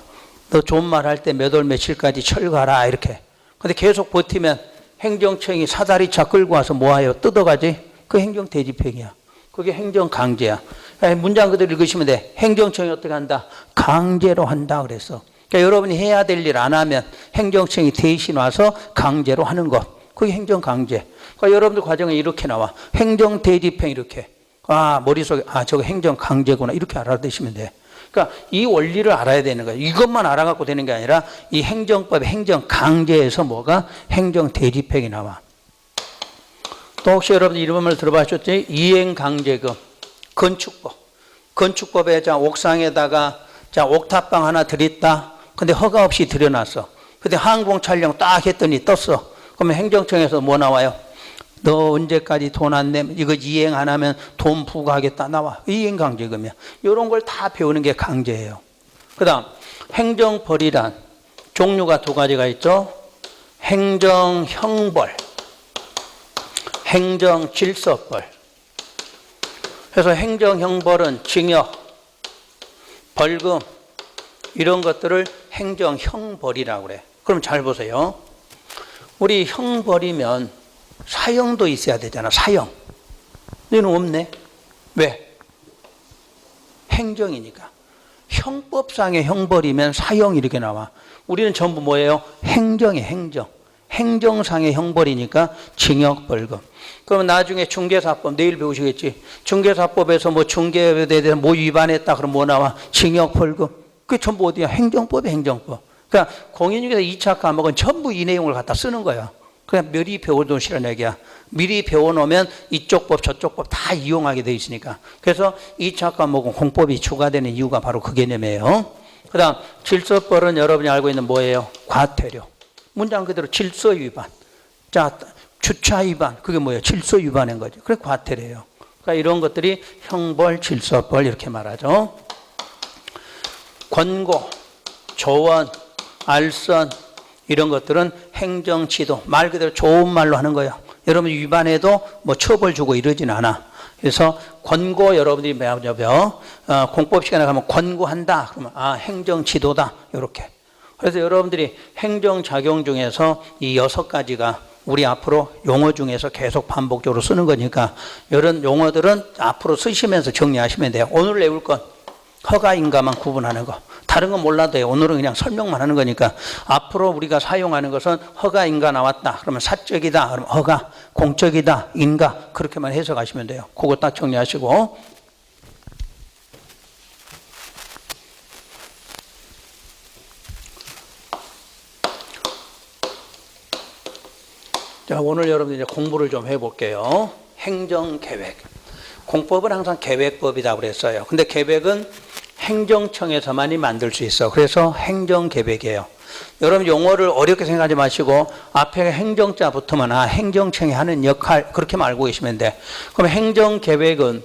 너 좋은 말 할 때 몇 월 며칠까지 철거하라 이렇게. 근데 계속 버티면 행정청이 사다리차 끌고 와서 뭐하요? 뜯어가지? 그 행정대집행이야. 그게 행정강제야. 문장 그대로 읽으시면 돼. 행정청이 어떻게 한다? 강제로 한다 그랬어. 그러니까 여러분이 해야 될 일 안 하면 행정청이 대신 와서 강제로 하는 것. 그게 행정강제. 그러니까 여러분들 과정에 이렇게 나와. 행정대집행 이렇게. 아 머릿속에 아 저거 행정강제구나 이렇게 알아두시면 돼. 그러니까 이 원리를 알아야 되는 거예요. 이것만 알아갖고 되는 게 아니라 이 행정법의 행정강제에서 뭐가 행정대집행이 나와. 또 혹시 여러분 이름을 들어보셨지? 이행강제금, 건축법. 건축법에 자 옥상에다가 자 옥탑방 하나 들였다. 근데 허가 없이 들여놨어. 근데 항공 촬영 딱 했더니 떴어. 그러면 행정청에서 뭐 나와요? 너 언제까지 돈 안 내면 이거 이행 안 하면 돈 부과하겠다 나와. 이행강제금이야. 이런 걸 다 배우는 게 강제예요. 그 다음 행정벌이란 종류가 두 가지가 있죠. 행정형벌, 행정질서벌. 그래서 행정형벌은 징역, 벌금 이런 것들을 행정형벌이라고 그래. 그럼 잘 보세요. 우리 형벌이면 사형도 있어야 되잖아. 사형. 얘는 없네. 왜? 행정이니까. 형법상의 형벌이면 사형 이렇게 나와. 우리는 전부 뭐예요? 행정이에요. 행정. 행정상의 형벌이니까 징역, 벌금. 그러면 나중에 중개사법 내일 배우시겠지. 중개사법에서 뭐 중개에 대해서 뭐 위반했다 그러면 뭐 나와? 징역, 벌금. 그게 전부 어디야? 행정법이야. 행정법. 그러니까 공인중개사 2차 과목은 전부 이 내용을 갖다 쓰는 거야. 그냥 미리 배워놓으시라는 얘기야. 미리 배워놓으면 이쪽 법 저쪽 법 다 이용하게 돼 있으니까. 그래서 2차 과목은 공법이 추가되는 이유가 바로 그 개념이에요. 그 다음 질서벌은 여러분이 알고 있는 뭐예요? 과태료. 문장 그대로 질서 위반. 자, 주차 위반. 그게 뭐예요? 질서 위반인 거죠. 그래 과태료예요. 그러니까 이런 것들이 형벌, 질서벌 이렇게 말하죠. 권고, 조언, 알선 이런 것들은 행정지도, 말 그대로 좋은 말로 하는 거예요. 여러분 위반해도 뭐 처벌 주고 이러진 않아. 그래서 권고 여러분들이 배우죠. 공법 시간에 가면 권고한다. 그러면 행정지도다. 이렇게. 그래서 여러분들이 행정작용 중에서 이 6가지가 우리 앞으로 용어 중에서 계속 반복적으로 쓰는 거니까 이런 용어들은 앞으로 쓰시면서 정리하시면 돼요. 오늘 외울 건 허가인가만 구분하는 거. 다른 건 몰라도 돼요. 오늘은 그냥 설명만 하는 거니까 앞으로 우리가 사용하는 것은 허가인가 나왔다. 그러면 사적이다. 그러면 허가, 공적이다, 인가 그렇게만 해석하시면 돼요. 그거 딱 정리하시고 자, 오늘 여러분들 이제 공부를 좀 해볼게요. 행정계획. 공법은 항상 계획법이라고 그랬어요. 근데 계획은 행정청에서만이 만들 수 있어. 그래서 행정계획이에요. 여러분 용어를 어렵게 생각하지 마시고 앞에 행정자 붙으면 행정청이 하는 역할 그렇게만 알고 계시면 돼. 그럼 행정계획은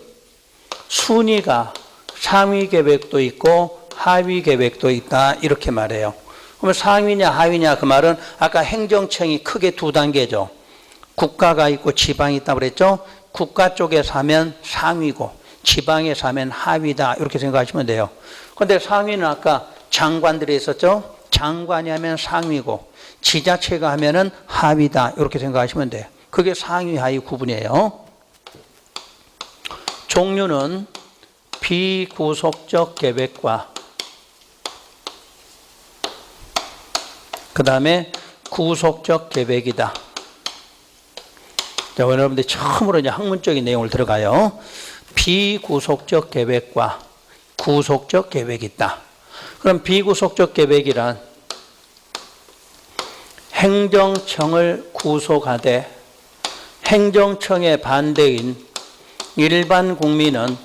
순위가 상위 계획도 있고 하위 계획도 있다 이렇게 말해요. 그러면 상위냐 하위냐 그 말은 아까 행정청이 크게 두 단계죠. 국가가 있고 지방이 있다고 그랬죠. 국가 쪽에 사면 상위고 지방에 사면 하위다 이렇게 생각하시면 돼요. 그런데 상위는 아까 장관들이 있었죠. 장관이 하면 상위고 지자체가 하면은 하위다 이렇게 생각하시면 돼요. 그게 상위 하위 구분이에요. 종류는 비구속적 계획과 그 다음에 구속적 계획이다. 자, 여러분들 처음으로 이제 학문적인 내용을 들어가요. 비구속적 계획과 구속적 계획이 있다. 그럼 비구속적 계획이란 행정청을 구속하되 행정청의 반대인 일반 국민은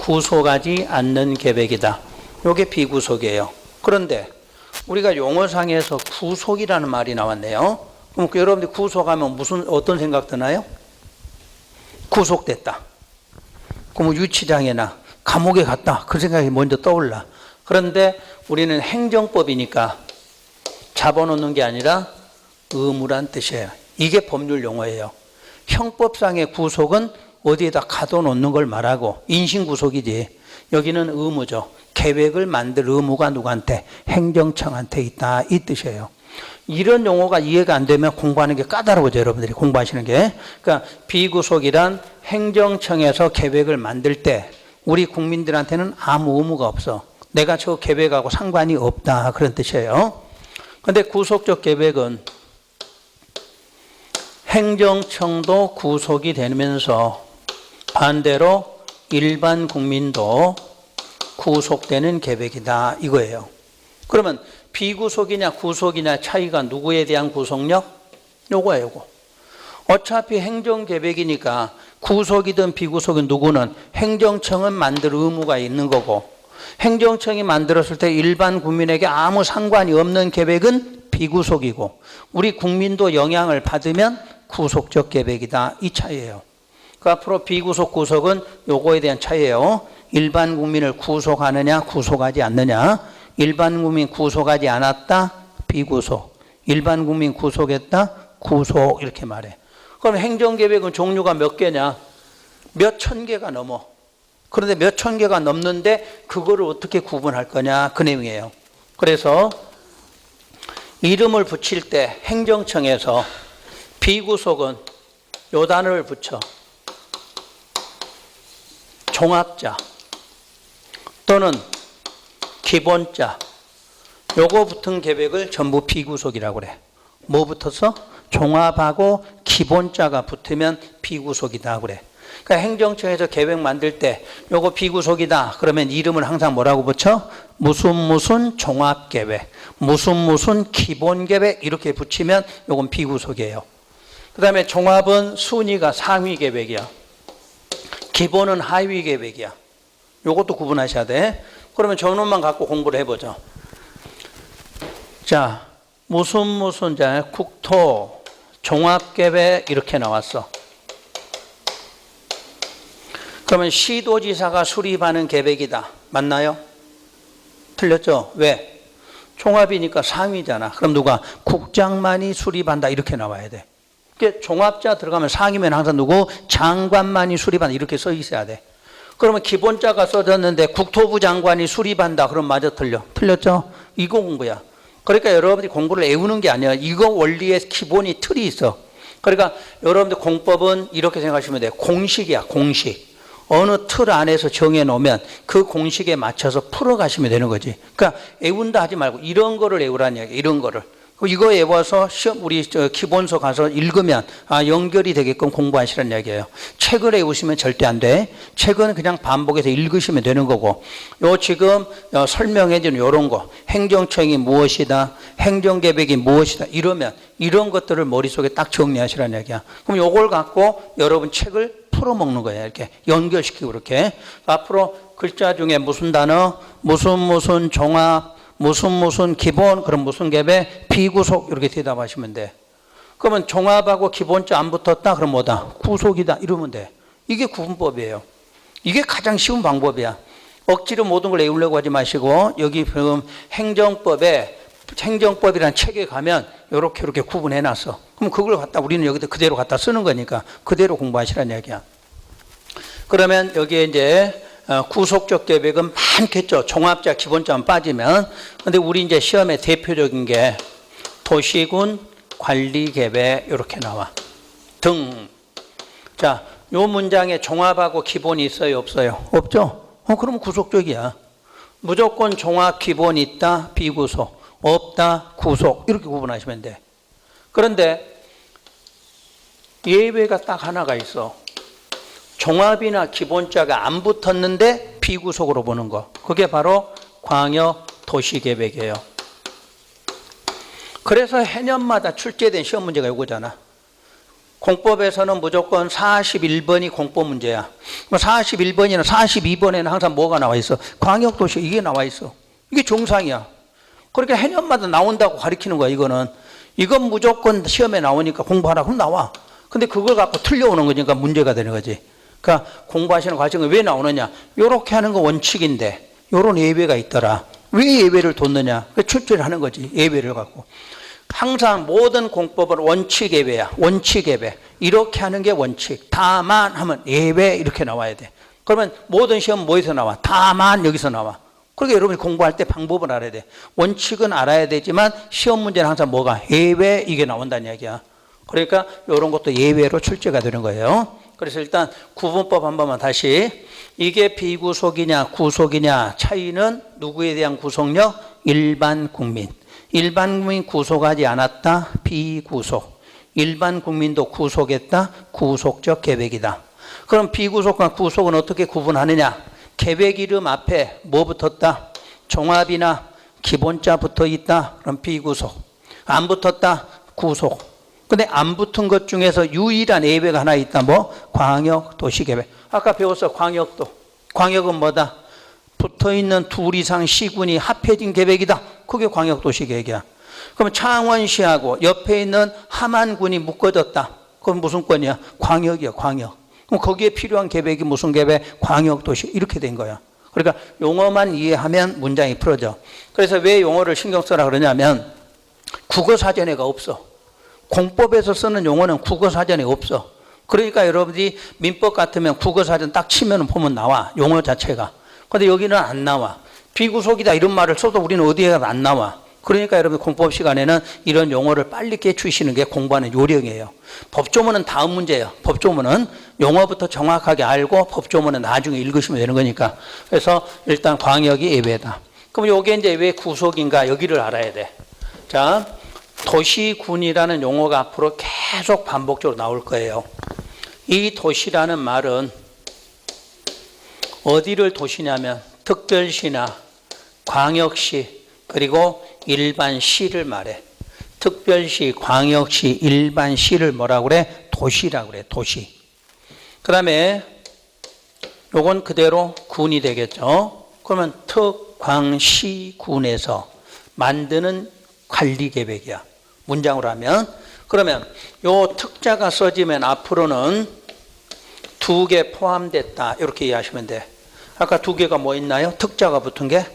구속하지 않는 계획이다. 이게 비구속이에요. 그런데 우리가 용어상에서 구속이라는 말이 나왔네요. 그럼 여러분들 구속하면 어떤 생각 드나요? 구속됐다. 그럼 유치장에나 감옥에 갔다. 그 생각이 먼저 떠올라. 그런데 우리는 행정법이니까 잡아놓는 게 아니라 의무란 뜻이에요. 이게 법률 용어예요. 형법상의 구속은 어디에다 가둬놓는 걸 말하고 인신구속이지. 여기는 의무죠. 계획을 만들 의무가 누구한테? 행정청한테 있다. 이 뜻이에요. 이런 용어가 이해가 안 되면 공부하는 게 까다로워져. 여러분들이 공부하시는 게. 그러니까 비구속이란 행정청에서 계획을 만들 때 우리 국민들한테는 아무 의무가 없어. 내가 저 계획하고 상관이 없다. 그런 뜻이에요. 그런데 구속적 계획은 행정청도 구속이 되면서 반대로 일반 국민도 구속되는 계획이다. 이거예요. 그러면 비구속이냐 구속이냐 차이가 누구에 대한 구속력? 요거예요. 요거. 어차피 행정계획이니까 구속이든 비구속이든 누구는 행정청은 만들 의무가 있는 거고, 행정청이 만들었을 때 일반 국민에게 아무 상관이 없는 계획은 비구속이고, 우리 국민도 영향을 받으면 구속적 계획이다. 이 차이예요. 그 앞으로 비구속 구속은 요거에 대한 차이예요. 일반 국민을 구속하느냐 구속하지 않느냐. 일반 국민 구속하지 않았다 비구속, 일반 국민 구속했다 구속, 이렇게 말해. 그럼 행정계획은 종류가 몇 개냐? 몇 천 개가 넘어. 그런데 몇 천 개가 넘는데 그거를 어떻게 구분할 거냐, 그 내용이에요. 그래서 이름을 붙일 때 행정청에서 비구속은 요 단어를 붙여. 종합자 또는 기본자, 요거 붙은 계획을 전부 비구속이라고 그래. 뭐 붙어서? 종합하고 기본자가 붙으면 비구속이다 그래. 그러니까 행정청에서 계획 만들 때 요거 비구속이다 그러면 이름을 항상 뭐라고 붙여? 무슨 무슨 종합계획, 무슨 무슨 기본계획, 이렇게 붙이면 요건 비구속이에요. 그 다음에 종합은 순위가 상위계획이야, 기본은 하위계획이야. 요것도 구분하셔야 돼. 그러면 저놈만 갖고 공부를 해보죠. 자, 무슨 무슨 자 국토 종합계획 이렇게 나왔어. 그러면 시도지사가 수립하는 계획이다. 맞나요? 틀렸죠? 왜? 종합이니까 상위잖아. 그럼 누가? 국장만이 수립한다 이렇게 나와야 돼. 그러니까 종합자 들어가면 상이면 항상 누구? 장관만이 수립한다 이렇게 써 있어야 돼. 그러면 기본자가 써졌는데 국토부 장관이 수립한다 그럼 맞아 틀려? 틀렸죠? 이거 공부야. 그러니까 여러분들이 공부를 외우는 게 아니야. 이거 원리의 기본이 틀이 있어. 그러니까 여러분들 공법은 이렇게 생각하시면 돼요. 공식이야, 공식. 어느 틀 안에서 정해놓으면 그 공식에 맞춰서 풀어가시면 되는 거지. 그러니까 외운다 하지 말고 이런 거를 외우라는 이야기야. 이런 거를. 이거 외워서 시험 우리 기본서 가서 읽으면 연결이 되게끔 공부하시라는 이야기예요. 책을 외우시면 절대 안 돼. 책은 그냥 반복해서 읽으시면 되는 거고, 요 지금 설명해 주는 요런 거, 행정청이 무엇이다, 행정계획이 무엇이다, 이러면 이런 것들을 머릿속에 딱 정리하시라는 이야기야. 그럼 요걸 갖고 여러분 책을 풀어먹는 거예요. 이렇게 연결시키고. 그렇게 앞으로 글자 중에 무슨 단어, 무슨 무슨 종합, 무슨 무슨 기본, 그럼 무슨 계획, 비구속, 이렇게 대답하시면 돼. 그러면 종합하고 기본자 안 붙었다 그럼 뭐다? 구속이다 이러면 돼. 이게 구분법이에요. 이게 가장 쉬운 방법이야. 억지로 모든 걸 외우려고 하지 마시고, 여기 지금 행정법이라는 책에 가면 이렇게 구분해 놨어. 그럼 그걸 갖다 우리는 여기다 그대로 갖다 쓰는 거니까 그대로 공부하시라는 얘기야. 그러면 여기에 이제 구속적 계획은 많겠죠. 종합자, 기본자만 빠지면. 근데 우리 이제 시험에 대표적인 게 도시군 관리 계획 이렇게 나와. 등. 자, 요 문장에 종합하고 기본이 있어요, 없어요? 없죠? 그럼 구속적이야. 무조건 종합, 기본 있다, 비구속. 없다, 구속. 이렇게 구분하시면 돼. 그런데 예외가 딱 하나가 있어. 종합이나 기본자가 안 붙었는데 비구속으로 보는 거. 그게 바로 광역 도시계획이에요. 그래서 해년마다 출제된 시험 문제가 이거잖아. 공법에서는 무조건 41번이 공법 문제야. 41번이나 42번에는 항상 뭐가 나와 있어? 광역도시, 이게 나와 있어. 이게 정상이야. 그러니까 해년마다 나온다고 가르치는 거야, 이거는. 이건 무조건 시험에 나오니까 공부하라 그럼 나와. 근데 그걸 갖고 틀려오는 거니까 문제가 되는 거지. 그러니까 공부하시는 과정이 왜 나오느냐? 요렇게 하는 거 원칙인데 요런 예외가 있더라. 왜 예외를 뒀느냐? 출제를 하는 거지, 예외를 갖고. 항상 모든 공법은 원칙 예외야. 원칙 예외. 이렇게 하는 게 원칙. 다만 하면 예외 이렇게 나와야 돼. 그러면 모든 시험 뭐에서 나와? 다만 여기서 나와. 그러니까 여러분이 공부할 때 방법을 알아야 돼. 원칙은 알아야 되지만 시험 문제는 항상 뭐가? 예외, 이게 나온다는 이야기야. 그러니까 이런 것도 예외로 출제가 되는 거예요. 그래서 일단 구분법 한 번만 다시. 이게 비구속이냐 구속이냐 차이는 누구에 대한 구속력? 일반 국민. 일반 국민 구속하지 않았다, 비구속. 일반 국민도 구속했다, 구속적 계획이다. 그럼 비구속과 구속은 어떻게 구분하느냐? 계획 이름 앞에 뭐 붙었다? 종합이나 기본자 붙어 있다, 그럼 비구속. 안 붙었다, 구속. 근데 안 붙은 것 중에서 유일한 예외가 하나 있다. 뭐? 광역 도시계획. 아까 배웠어. 광역도. 광역은 뭐다? 붙어있는 둘 이상 시군이 합해진 계획이다. 그게 광역 도시계획이야. 그럼 창원시하고 옆에 있는 함안군이 묶어졌다. 그건 무슨 권이야? 광역이야. 광역. 그럼 거기에 필요한 계획이 무슨 계획? 광역 도시. 이렇게 된 거야. 그러니까 용어만 이해하면 문장이 풀어져. 그래서 왜 용어를 신경 쓰라 그러냐면 국어사전에가 없어. 공법에서 쓰는 용어는 국어사전에 없어. 그러니까 여러분들이 민법 같으면 국어사전 딱 치면 보면 나와. 용어 자체가. 근데 여기는 안 나와. 비구속이다 이런 말을 써도 우리는 어디에 안 나와. 그러니까 여러분 공법 시간에는 이런 용어를 빨리 깨추시는 게 공부하는 요령이에요. 법조문은 다음 문제예요. 법조문은 용어부터 정확하게 알고 법조문은 나중에 읽으시면 되는 거니까. 그래서 일단 광역이 예외다. 그럼 이게 이제 왜 구속인가 여기를 알아야 돼. 자, 도시군이라는 용어가 앞으로 계속 반복적으로 나올 거예요. 이 도시라는 말은 어디를 도시냐면 특별시나 광역시 그리고 일반시를 말해. 특별시, 광역시, 일반시를 뭐라고 그래? 도시라고 그래. 도시. 그 다음에 요건 그대로 군이 되겠죠. 그러면 특광시군에서 만드는 관리계획이야. 문장으로 하면. 그러면 요 특자가 써지면 앞으로는 두 개 포함됐다. 이렇게 이해하시면 돼. 아까 두 개가 뭐 있나요? 특자가 붙은 게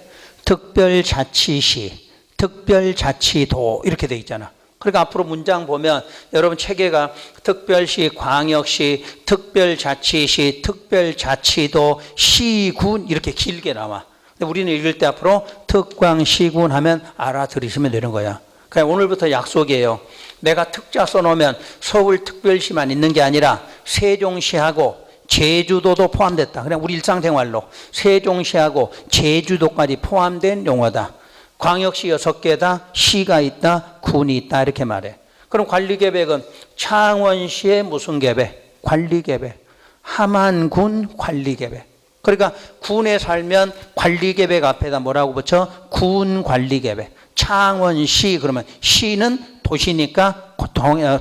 특별자치시, 특별자치도 이렇게 돼 있잖아. 그러니까 앞으로 문장 보면 여러분 체계가 특별시, 광역시, 특별자치시, 특별자치도, 시군 이렇게 길게 나와. 근데 우리는 읽을 때 앞으로 특광시군 하면 알아들으시면 되는 거야. 그러니까 오늘부터 약속이에요. 내가 특자 써놓으면 서울특별시만 있는 게 아니라 세종시하고 제주도도 포함됐다. 그냥 우리 일상생활로 세종시하고 제주도까지 포함된 용어다. 광역시 6개다, 시가 있다, 군이 있다 이렇게 말해. 그럼 관리계획은 창원시의 무슨 계획? 관리계획. 함안군 관리계획. 그러니까 군에 살면 관리계획 앞에다 뭐라고 붙여? 군관리계획. 창원시 그러면 시는 도시니까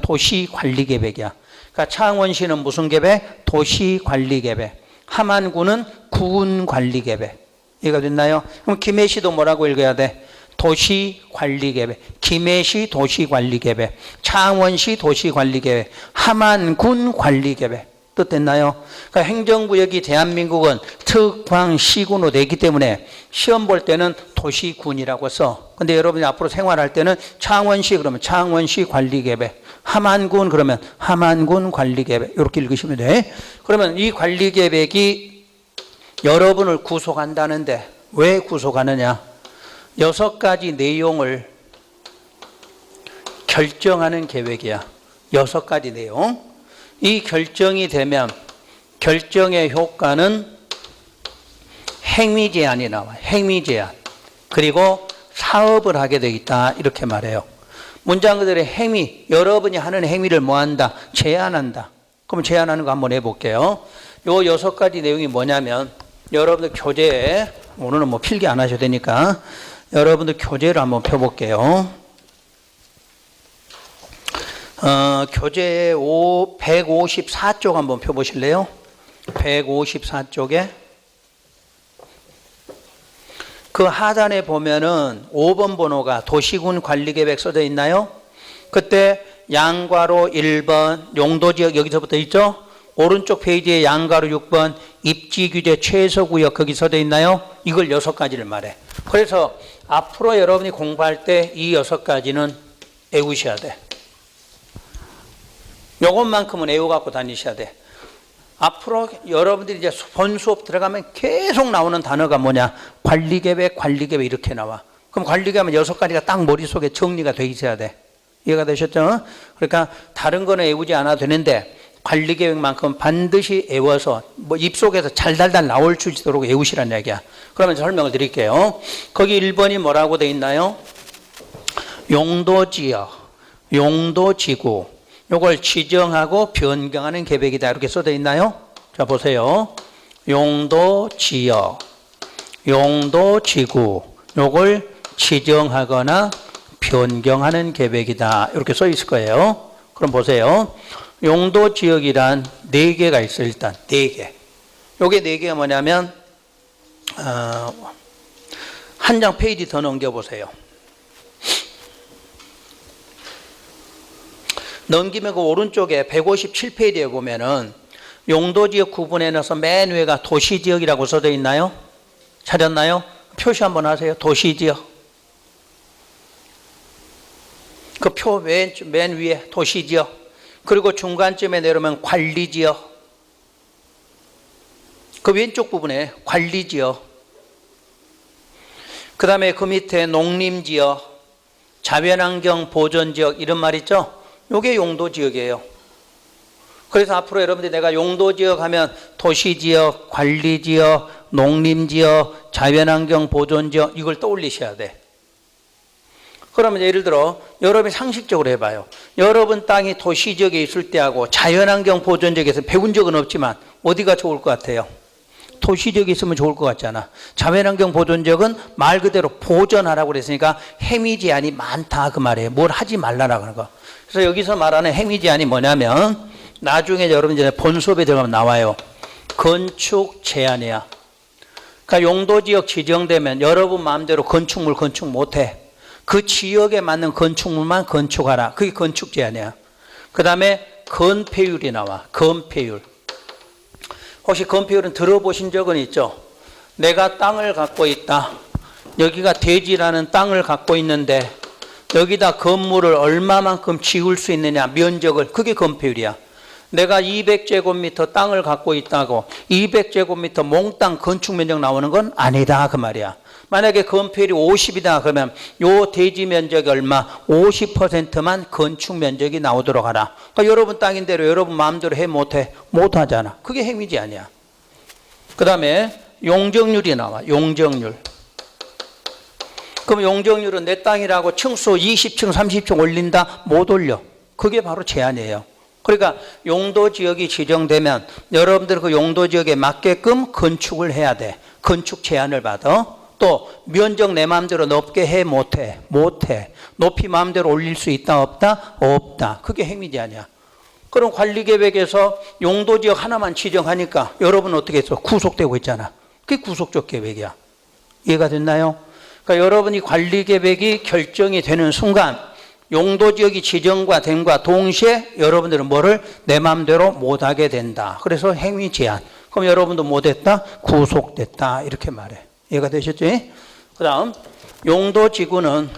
도시관리계획이야. 그러니까 창원시는 무슨 계획? 도시관리계획. 함안군은 군관리계획. 이해가 됐나요? 그럼 김해시도 뭐라고 읽어야 돼? 도시관리계획. 김해시 도시관리계획. 창원시 도시관리계획. 함안군 관리계획. 뜻됐나요? 그러니까 행정구역이 대한민국은 특광시군으로 되기 때문에 시험 볼 때는 도시군이라고 써. 근데 여러분이 앞으로 생활할 때는 창원시 그러면 창원시 관리계획, 함안군 그러면 함안군 관리계획 이렇게 읽으시면 돼. 그러면 이 관리계획이 여러분을 구속한다는데 왜 구속하느냐? 6가지 내용을 결정하는 계획이야. 6가지 내용. 이 결정이 되면 결정의 효과는 행위 제한이 나와. 행위 제한. 그리고 사업을 하게 되어 있다. 이렇게 말해요. 문장 그대로 행위. 여러분이 하는 행위를 뭐 한다? 제한한다. 그럼 제한하는 거 한번 해볼게요. 요 6가지 내용이 뭐냐면 여러분들 교재에 오늘은 뭐 필기 안 하셔도 되니까 여러분들 교재를 한번 펴볼게요. 교재 154쪽 한번 펴보실래요? 154쪽에 그 하단에 보면은 5번 번호가 도시군 관리계획 써져 있나요? 그때 양괄호 1번 용도지역 여기서부터 있죠? 오른쪽 페이지에 양괄호 6번 입지규제 최소구역 거기 써져 있나요? 이걸 6가지를 말해. 그래서 앞으로 여러분이 공부할 때 이 6가지는 외우셔야 돼. 요것만큼은 외워갖고 다니셔야 돼. 앞으로 여러분들이 이제 본 수업 들어가면 계속 나오는 단어가 뭐냐? 관리계획, 관리계획 이렇게 나와. 그럼 관리계획은 6가지가 딱 머릿속에 정리가 돼 있어야 돼. 이해가 되셨죠? 그러니까 다른 거는 외우지 않아도 되는데 관리계획만큼 반드시 외워서 뭐 입속에서 잘달달 나올 수 있도록 외우시라는 얘기야. 그러면 설명을 드릴게요. 거기 1번이 뭐라고 돼 있나요? 용도지역, 용도지구. 요걸 지정하고 변경하는 계획이다. 이렇게 써져 있나요? 자, 보세요. 용도지역, 용도지구. 요걸 지정하거나 변경하는 계획이다. 이렇게 써 있을 거예요. 그럼 보세요. 용도 지역이란 4개가 있어요. 일단 4개. 요게 4개가 뭐냐면 한 장 페이지 더 넘겨보세요. 넘기면 그 오른쪽에 157페이지에 보면은 용도지역 구분해 넣어서 맨 위에가 도시지역이라고 써져 있나요? 찾았나요? 표시 한번 하세요. 도시지역. 그 표 맨 위에 도시지역. 그리고 중간쯤에 내려오면 관리지역. 그 왼쪽 부분에 관리지역. 그 다음에 그 밑에 농림지역, 자연환경 보존지역 이런 말 있죠? 이게 용도지역이에요. 그래서 앞으로 여러분들이 내가 용도지역 하면 도시지역, 관리지역, 농림지역, 자연환경 보존지역 이걸 떠올리셔야 돼. 그러면 예를 들어 여러분이 상식적으로 해봐요. 여러분 땅이 도시지역에 있을 때하고 자연환경 보존지역에서 배운 적은 없지만 어디가 좋을 것 같아요? 도시지역에 있으면 좋을 것 같잖아. 자연환경 보존지역은 말 그대로 보존하라고 그랬으니까 행위 제한이 많다 그 말이에요. 뭘 하지 말라라고 하는 거. 그래서 여기서 말하는 행위 제한이 뭐냐면 나중에 여러분 이제 본 수업에 들어가면 나와요. 건축 제한이야. 그러니까 용도지역 지정되면 여러분 마음대로 건축물 건축 못해. 그 지역에 맞는 건축물만 건축하라. 그게 건축 제한이야. 그 다음에 건폐율이 나와. 건폐율. 혹시 건폐율은 들어보신 적은 있죠? 내가 땅을 갖고 있다. 여기가 대지라는 땅을 갖고 있는데 여기다 건물을 얼마만큼 지을 수 있느냐 면적을 그게 건폐율이야. 내가 200제곱미터 땅을 갖고 있다고 200제곱미터 몽땅 건축 면적 나오는 건 아니다 그 말이야. 만약에 건폐율이 50이다 그러면 요 대지 면적이 얼마 50%만 건축 면적이 나오도록 하라. 그러니까 여러분 땅인 대로 여러분 마음대로 해 못해? 못하잖아. 그게 행위지 아니야. 그 다음에 용적률이 나와. 용적률. 그럼 용적률은 내 땅이라고 층수 20층 30층 올린다? 못 올려. 그게 바로 제한이에요. 그러니까 용도지역이 지정되면 여러분들 그 용도지역에 맞게끔 건축을 해야 돼. 건축 제한을 받아. 또 면적 내 마음대로 넓게 해 못해? 못해. 높이 마음대로 올릴 수 있다 없다? 없다. 그게 행위 제한이야. 그럼 관리계획에서 용도지역 하나만 지정하니까 여러분 어떻게 했어? 구속되고 있잖아. 그게 구속적 계획이야. 이해가 됐나요? 그러니까 여러분이 관리계획이 결정이 되는 순간 용도지역이 지정과 됨과 동시에 여러분들은 뭐를 내 마음대로 못하게 된다. 그래서 행위 제한. 그럼 여러분도 못했다? 구속됐다. 이렇게 말해. 이해가 되셨죠? 그 다음 용도지구는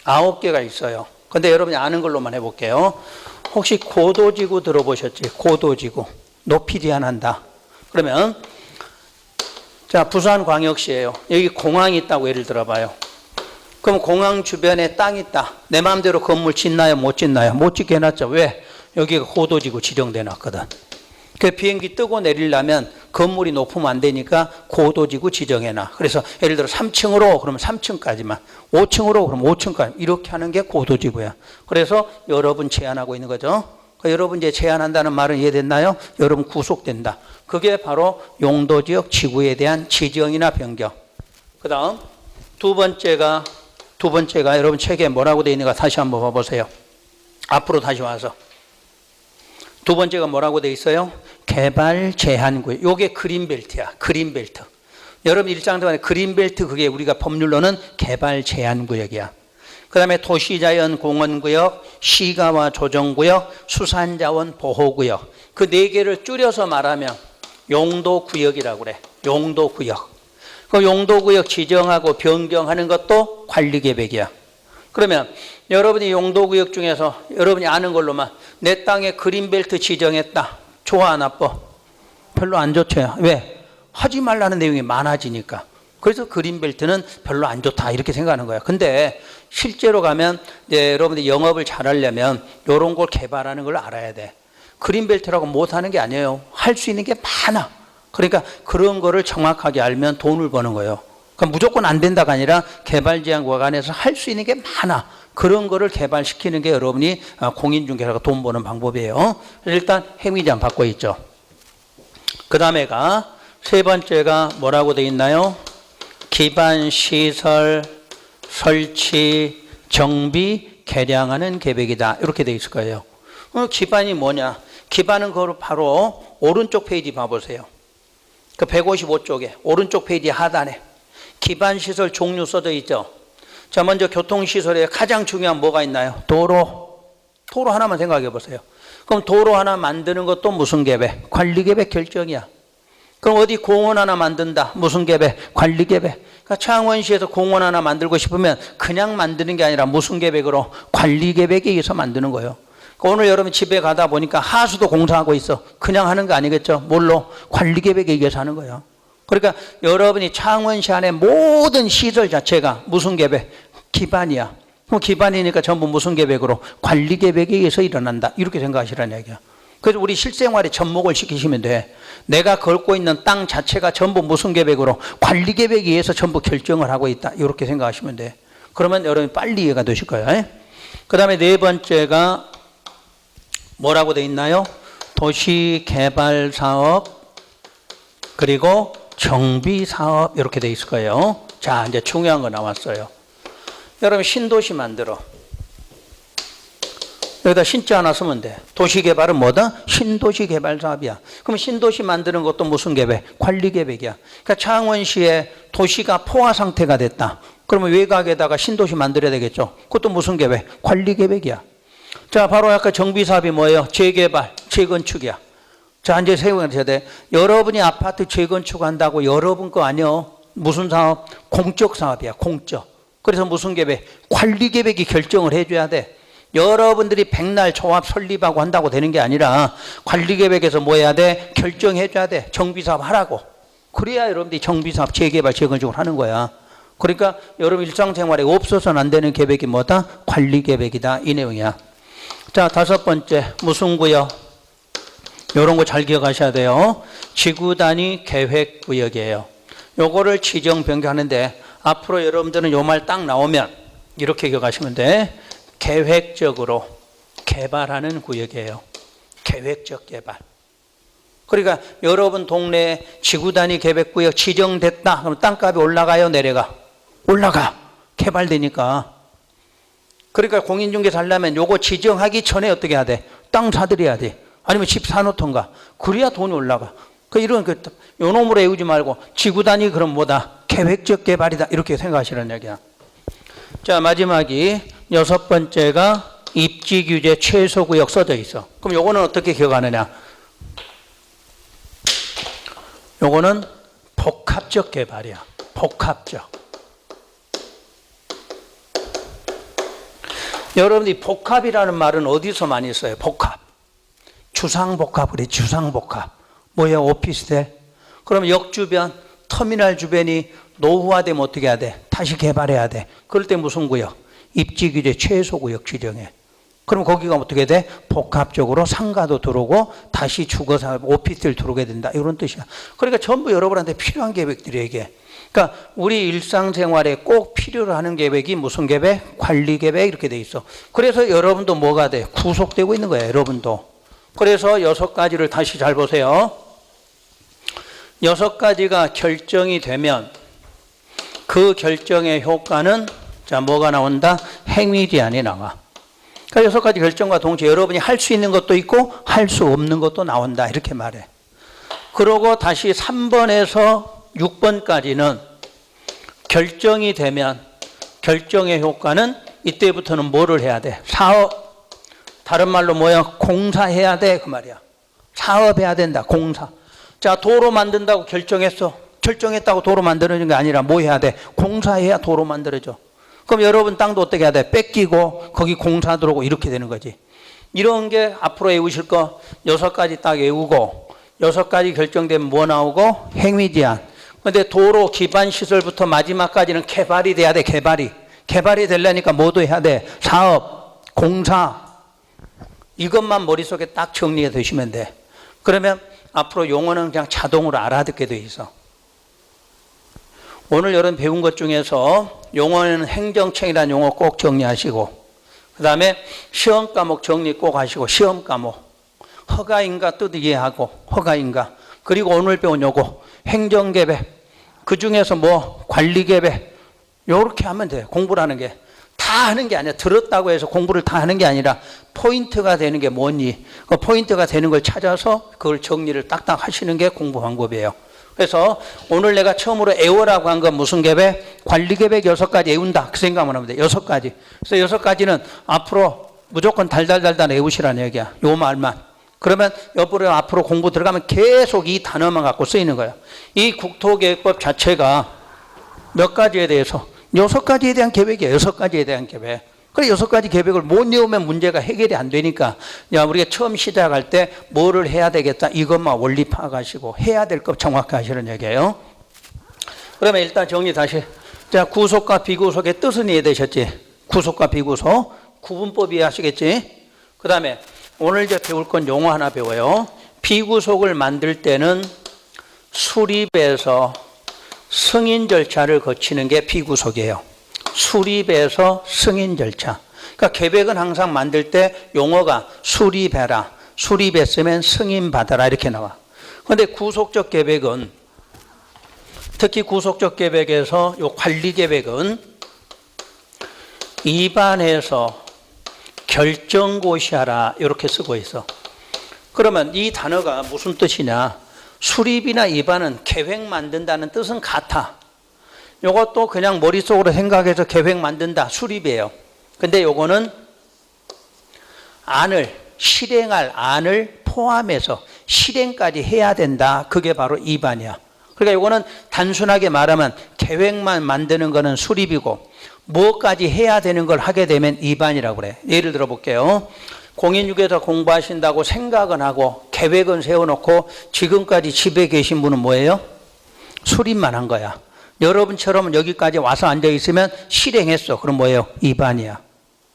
9개가 있어요. 근데 여러분이 아는 걸로만 해볼게요. 혹시 고도지구 들어보셨지? 고도지구. 높이 제한한다. 그러면 자 부산광역시예요. 여기 공항이 있다고 예를 들어봐요. 그럼 공항 주변에 땅이 있다. 내 마음대로 건물 짓나요? 못 짓나요? 못 짓게 해놨죠. 왜? 여기가 고도지구 지정돼 놨거든. 그 비행기 뜨고 내리려면 건물이 높으면 안 되니까 고도지구 지정해놔. 그래서 예를 들어 3층으로 그러면 3층까지만, 5층으로 그러면 5층까지 이렇게 하는 게 고도지구야. 그래서 여러분 제한하고 있는 거죠. 그러니까 여러분 이제 제한한다는 말은 이해됐나요? 여러분 구속된다. 그게 바로 용도지역 지구에 대한 지정이나 변경. 그 다음 두 번째가 여러분 책에 뭐라고 되어 있는가 다시 한번 봐보세요. 앞으로 다시 와서. 두 번째가 뭐라고 되어 있어요? 개발 제한구역. 요게 그린벨트야. 그린벨트. 여러분 일장 동안에 그린벨트 그게 우리가 법률로는 개발 제한구역이야. 그 다음에 도시자연 공원구역, 시가와 조정구역, 수산자원 보호구역. 그 네 개를 줄여서 말하면 용도구역이라고 그래. 용도구역. 그 용도구역 지정하고 변경하는 것도 관리계획이야. 그러면 여러분이 용도구역 중에서 여러분이 아는 걸로만 내 땅에 그린벨트 지정했다. 좋아 나빠? 별로 안 좋죠. 왜? 하지 말라는 내용이 많아지니까. 그래서 그린벨트는 별로 안 좋다 이렇게 생각하는 거야. 근데 실제로 가면 이제 여러분들이 영업을 잘하려면 이런 걸 개발하는 걸 알아야 돼. 그린벨트라고 못하는 게 아니에요. 할 수 있는 게 많아. 그러니까 그런 거를 정확하게 알면 돈을 버는 거예요. 그러니까 무조건 안 된다가 아니라 개발제한구역 안에서 할 수 있는 게 많아. 그런 거를 개발시키는 게 여러분이 공인중개사가 돈 버는 방법이에요. 일단 행위제한 받고 있죠. 그 다음에가 세 번째가 뭐라고 돼 있나요? 기반시설 설치 정비 개량하는 계획이다. 이렇게 돼 있을 거예요. 기반이 뭐냐? 기반은 그걸 바로 오른쪽 페이지 봐보세요. 그 155쪽에 오른쪽 페이지 하단에 기반시설 종류 써져 있죠. 자, 먼저 교통시설에 가장 중요한 뭐가 있나요? 도로 하나만 생각해 보세요. 그럼 도로 하나 만드는 것도 무슨 계획? 관리계획 결정이야. 그럼 어디 공원 하나 만든다. 무슨 계획? 관리계획. 그러니까 창원시에서 공원 하나 만들고 싶으면 그냥 만드는 게 아니라 무슨 계획으로? 관리계획에 의해서 만드는 거예요. 그러니까 오늘 여러분 집에 가다 보니까 하수도 공사하고 있어. 그냥 하는 거 아니겠죠? 뭘로? 관리계획에 의해서 하는 거예요. 그러니까 여러분이 창원시 안에 모든 시설 자체가 무슨 계획? 기반이야. 그럼 기반이니까 전부 무슨 계획으로? 관리계획에 의해서 일어난다. 이렇게 생각하시라는 얘기야. 그래서 우리 실생활에 접목을 시키시면 돼. 내가 걸고 있는 땅 자체가 전부 무슨 계획으로? 관리계획에 의해서 전부 결정을 하고 있다. 이렇게 생각하시면 돼. 그러면 여러분이 빨리 이해가 되실 거예요. 그 다음에 네 번째가 뭐라고 돼 있나요? 도시개발사업 그리고 정비사업 이렇게 돼 있을 거예요. 자, 이제 중요한 거 나왔어요. 여러분 신도시 만들어. 여기다 신자 하나 쓰면 돼. 도시개발은 뭐다? 신도시 개발 사업이야. 그럼 신도시 만드는 것도 무슨 계획? 관리계획이야. 그러니까 창원시에 도시가 포화 상태가 됐다. 그러면 외곽에다가 신도시 만들어야 되겠죠. 그것도 무슨 계획? 관리계획이야. 자, 바로 아까 정비사업이 뭐예요? 재개발, 재건축이야. 자, 이제 생각하셔야 돼. 여러분이 아파트 재건축한다고 여러분 거 아니요. 무슨 사업? 공적 사업이야. 공적. 그래서 무슨 계획? 관리계획이 결정을 해줘야 돼. 여러분들이 백날 조합 설립하고 한다고 되는 게 아니라 관리계획에서 뭐 해야 돼? 결정해줘야 돼. 정비사업 하라고. 그래야 여러분들이 정비사업, 재개발, 재건축을 하는 거야. 그러니까 여러분 일상생활에 없어서는 안 되는 계획이 뭐다? 관리계획이다. 이 내용이야. 자, 다섯 번째 무슨 구역? 이런 거 잘 기억하셔야 돼요. 지구단위 계획구역이에요. 요거를 지정 변경하는데 앞으로 여러분들은 요 말 딱 나오면 이렇게 기억하시면 돼. 계획적으로 개발하는 구역이에요. 계획적 개발. 그러니까 여러분 동네에 지구단위 계획구역 지정됐다. 그럼 땅값이 올라가요? 내려가? 올라가. 개발되니까. 그러니까 공인중개사 하려면 요거 지정하기 전에 어떻게 해야 돼? 땅 사들여야 돼. 아니면 집 사놓던가. 그래야 돈이 올라가. 그 이런 요 놈으로 애우지 말고 지구단위 그럼 뭐다? 계획적 개발이다. 이렇게 생각하시라는 얘기야. 자, 마지막이 여섯 번째가 입지규제 최소구역 써져 있어. 그럼 요거는 어떻게 기억하느냐? 요거는 복합적 개발이야. 복합적. 여러분이 복합이라는 말은 어디서 많이 써요? 복합. 주상복합 그래. 주상복합. 뭐예요? 오피스텔. 그럼 역 주변, 터미널 주변이 노후화되면 어떻게 해야 돼? 다시 개발해야 돼. 그럴 때 무슨 구역? 입지규제 최소구역 지정해. 그럼 거기가 어떻게 돼? 복합적으로 상가도 들어오고 다시 주거사업 오피스텔 들어오게 된다. 이런 뜻이야. 그러니까 전부 여러분한테 필요한 계획들이에요, 이게. 그러니까 우리 일상생활에 꼭 필요로 하는 계획이 무슨 계획? 관리계획 이렇게 돼 있어. 그래서 여러분도 뭐가 돼? 구속되고 있는 거예요, 여러분도. 그래서 여섯 가지를 다시 잘 보세요. 여섯 가지가 결정이 되면 그 결정의 효과는 자, 뭐가 나온다? 행위제한이 나와. 그러니까 여섯 가지 결정과 동시에 여러분이 할 수 있는 것도 있고 할 수 없는 것도 나온다. 이렇게 말해. 그러고 다시 3번에서 6번까지는 결정이 되면 결정의 효과는 이때부터는 뭐를 해야 돼? 사업. 다른 말로 뭐야? 공사해야 돼. 그 말이야. 사업해야 된다. 공사. 자, 도로 만든다고 결정했어. 결정했다고 도로 만들어지는 게 아니라 뭐 해야 돼? 공사해야 도로 만들어져. 그럼 여러분 땅도 어떻게 해야 돼? 뺏기고 거기 공사 들어오고 이렇게 되는 거지. 이런 게 앞으로 외우실 거 여섯 가지 딱 외우고 여섯 가지 결정되면 뭐 나오고? 행위제한. 근데 도로 기반 시설부터 마지막까지는 개발이 돼야 돼. 개발이 되려니까 뭐도 해야 돼? 사업, 공사. 이것만 머릿속에 딱 정리해 두시면 돼. 그러면 앞으로 용어는 그냥 자동으로 알아듣게 돼 있어. 오늘 여러분 배운 것 중에서 용어는 행정청이라는 용어 꼭 정리하시고 그 다음에 시험 과목 정리 꼭 하시고 시험 과목 허가인가 뜻 이해하고 허가인가 그리고 오늘 배운 요거 행정계획 그 중에서 뭐 관리계획 요렇게 하면 돼. 공부를 하는 게 다 하는 게 아니라 들었다고 해서 공부를 다 하는 게 아니라 포인트가 되는 게 뭐니? 그 포인트가 되는 걸 찾아서 그걸 정리를 딱딱 하시는 게 공부 방법이에요. 그래서 오늘 내가 처음으로 애워라고 한 건 무슨 계획? 관리 계획 6가지 애운다. 그 생각만 하면 돼. 6가지. 그래서 6가지는 앞으로 무조건 달달달달 애우시라는 얘기야. 요 말만. 그러면 앞으로 공부 들어가면 계속 이 단어만 갖고 쓰이는 거야. 이 국토계획법 자체가 몇 가지에 대해서 6가지에 대한 계획이에요. 6가지에 대한 계획. 그래 6가지 계획을 못 외우면 문제가 해결이 안 되니까 우리가 처음 시작할 때 뭐를 해야 되겠다 이것만 원리 파악하시고 해야 될 것 정확히 하시는 얘기예요. 그러면 일단 정리 다시. 자, 구속과 비구속의 뜻은 이해되셨지? 구속과 비구속 구분법 이해하시겠지? 그 다음에 오늘 이제 배울 건 용어 하나 배워요. 비구속을 만들 때는 수립에서 승인 절차를 거치는 게 비구속이에요. 수립에서 승인 절차. 그러니까 계획은 항상 만들 때 용어가 수립해라, 수립했으면 승인 받아라 이렇게 나와. 그런데 구속적 계획은 특히 구속적 계획에서 요 관리 계획은 입안해서 결정고시하라 이렇게 쓰고 있어. 그러면 이 단어가 무슨 뜻이냐? 수립이나 입안은 계획 만든다는 뜻은 같아. 요것도 그냥 머릿속으로 생각해서 계획 만든다 수립이에요. 근데 요거는 실행할 안을 포함해서 실행까지 해야 된다. 그게 바로 입안이야. 그러니까 요거는 단순하게 말하면 계획만 만드는 거는 수립이고 뭐까지 해야 되는 걸 하게 되면 입안이라고 그래. 예를 들어 볼게요. 공인중개사 공부하신다고 생각은 하고 계획은 세워놓고 지금까지 집에 계신 분은 뭐예요? 수립만 한 거야. 여러분처럼 여기까지 와서 앉아있으면 실행했어. 그럼 뭐예요? 입안이야.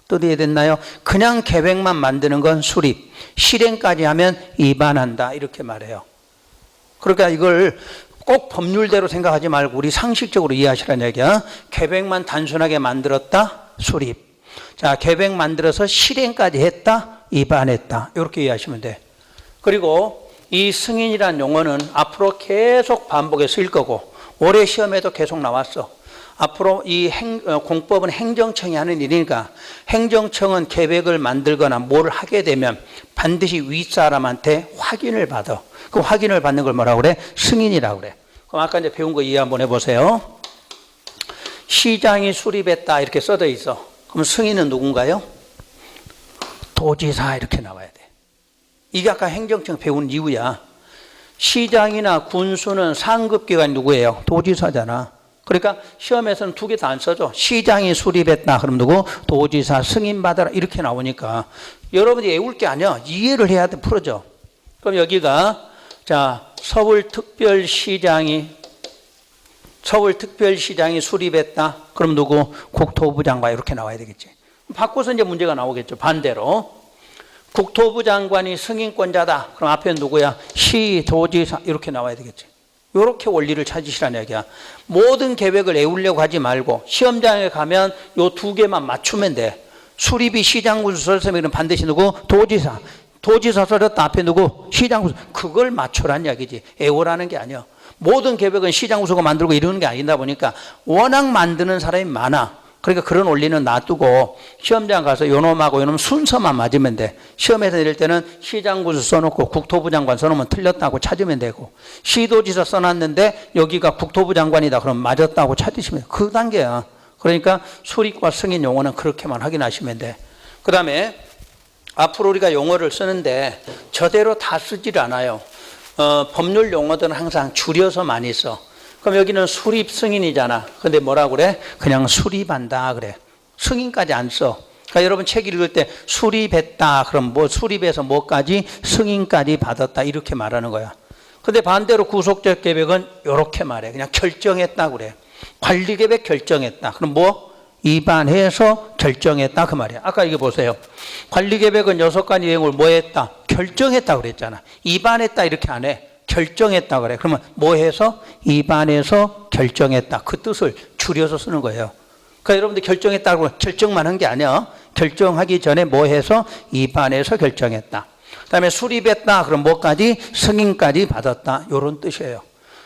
또 이해됐나요? 그냥 계획만 만드는 건 수립, 실행까지 하면 입안한다 이렇게 말해요. 그러니까 이걸 꼭 법률대로 생각하지 말고 우리 상식적으로 이해하시라는 얘기야. 계획만 단순하게 만들었다 수립. 자, 계획 만들어서 실행까지 했다 입안했다 이렇게 이해하시면 돼. 그리고 이 승인이란 용어는 앞으로 계속 반복해 쓰일 거고 올해 시험에도 계속 나왔어. 앞으로 이 공법은 행정청이 하는 일이니까 행정청은 계획을 만들거나 뭘 하게 되면 반드시 윗사람한테 확인을 받아. 그 확인을 받는 걸 뭐라고 그래? 승인이라고 그래. 그럼 아까 이제 배운 거 이해 한번 해보세요. 시장이 수립했다 이렇게 써져 있어. 그럼 승인은 누군가요? 도지사 이렇게 나와야 돼. 이게 아까 행정청 배운 이유야. 시장이나 군수는 상급기관이 누구예요? 도지사잖아. 그러니까 시험에서는 두 개 다 안 써줘. 시장이 수립했다. 그럼 누구? 도지사 승인받아라. 이렇게 나오니까 여러분이 외울 게 아니야. 이해를 해야 돼. 풀어져. 그럼 여기가 자 서울특별시장이 수립했다. 그럼 누구? 국토부 장관 이렇게 나와야 되겠지. 바꿔서 이제 문제가 나오겠죠. 반대로 국토부 장관이 승인권자다. 그럼 앞에는 누구야? 시도지사 이렇게 나와야 되겠지. 이렇게 원리를 찾으시라는 얘기야. 모든 계획을 외우려고 하지 말고 시험장에 가면 요 두 개만 맞추면 돼. 수립이 시장군수 썼으면 반드시 누구? 도지사. 도지사 써졌다. 앞에 누구? 시장군수. 그걸 맞추라는 이야기지. 외우라는 게 아니야. 모든 계획은 시장군수가 만들고 이러는 게 아니다 보니까 워낙 만드는 사람이 많아. 그러니까 그런 원리는 놔두고 시험장 가서 요놈하고 요놈 순서만 맞으면 돼. 시험에서 내릴 때는 시장군수 써놓고 국토부 장관 써놓으면 틀렸다고 찾으면 되고 시도지사 써놨는데 여기가 국토부 장관이다. 그럼 맞았다고 찾으시면 돼. 그 단계야. 그러니까 수립과 승인 용어는 그렇게만 확인하시면 돼. 그 다음에 앞으로 우리가 용어를 쓰는데 저대로 다 쓰질 않아요. 법률 용어들은 항상 줄여서 많이 써. 그럼 여기는 수립 승인이잖아. 근데 뭐라고 그래? 그냥 수립한다 그래. 승인까지 안 써. 그러니까 여러분 책 읽을 때 수립했다. 그럼 뭐 수립해서 뭐까지? 승인까지 받았다. 이렇게 말하는 거야. 근데 반대로 구속적 계획은 이렇게 말해. 그냥 결정했다 그래. 관리 계획 결정했다. 그럼 뭐? 입안해서 결정했다 그 말이야. 아까 이거 보세요. 관리 계획은 6가지 내용을 뭐 했다? 결정했다 그랬잖아. 입안했다 이렇게 안 해. 결정했다 그래. 그러면 뭐 해서? 입안해서 결정했다. 그 뜻을 줄여서 쓰는 거예요. 그러니까 여러분들 결정했다고 결정만 한 게 아니야. 결정하기 전에 뭐 해서? 입안해서 결정했다. 그 다음에 수립했다. 그럼 뭐까지? 승인까지 받았다. 이런 뜻이에요.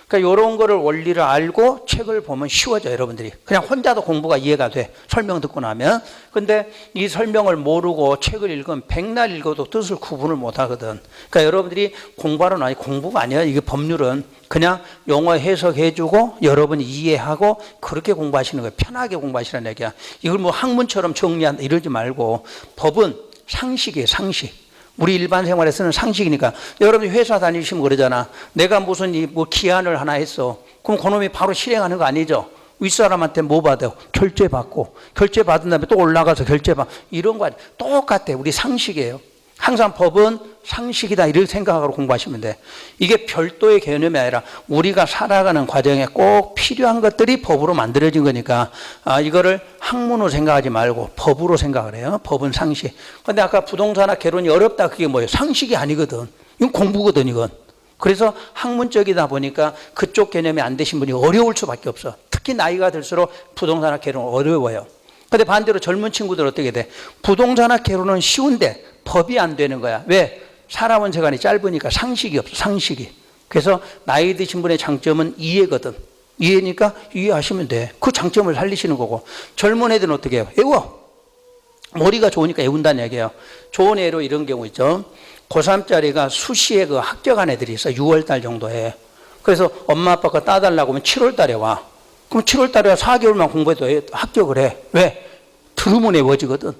그러니까 이런 거를 원리를 알고 책을 보면 쉬워져요, 여러분들이. 그냥 혼자도 공부가 이해가 돼. 설명 듣고 나면. 근데 이 설명을 모르고 책을 읽으면 백날 읽어도 뜻을 구분을 못 하거든. 그러니까 여러분들이 공부하러 나니 공부가 아니야. 이게 법률은 그냥 용어 해석해주고 여러분이 이해하고 그렇게 공부하시는 거예요. 편하게 공부하시라는 얘기야. 이걸 뭐 학문처럼 정리한다 이러지 말고 법은 상식이에요, 상식. 우리 일반 생활에 쓰는 상식이니까. 여러분이 회사 다니시면 그러잖아. 내가 무슨 뭐 기한을 하나 했어. 그럼 그놈이 바로 실행하는 거 아니죠. 윗사람한테 뭐 받아요? 결제 받고. 결제 받은 다음에 또 올라가서 결제 받고. 이런 거 아니에요. 똑같아. 우리 상식이에요. 항상 법은 상식이다 이렇게 생각하고 공부하시면 돼. 이게 별도의 개념이 아니라 우리가 살아가는 과정에 꼭 필요한 것들이 법으로 만들어진 거니까 이거를 학문으로 생각하지 말고 법으로 생각을 해요. 법은 상식. 근데 아까 부동산학 개론이 어렵다 그게 뭐예요? 상식이 아니거든. 이건 공부거든 이건. 그래서 학문적이다 보니까 그쪽 개념이 안 되신 분이 어려울 수밖에 없어. 특히 나이가 들수록 부동산학 개론은 어려워요. 근데 반대로 젊은 친구들 어떻게 돼? 부동산학 개론은 쉬운데 법이 안 되는 거야. 왜? 살아온 시간이 짧으니까 상식이 없어, 상식이. 그래서 나이 드신 분의 장점은 이해거든. 이해니까 이해하시면 돼. 그 장점을 살리시는 거고. 젊은 애들은 어떻게 해요? 외워. 머리가 좋으니까 외운다는 얘기예요. 좋은 예로 이런 경우 있죠. 고3짜리가 수시에 그 합격한 애들이 있어. 6월달 정도에. 그래서 엄마 아빠가 따달라고 하면 7월달에 와. 그럼 7월달에 4개월만 공부해도 합격을 해. 왜? 들으면 외워지거든.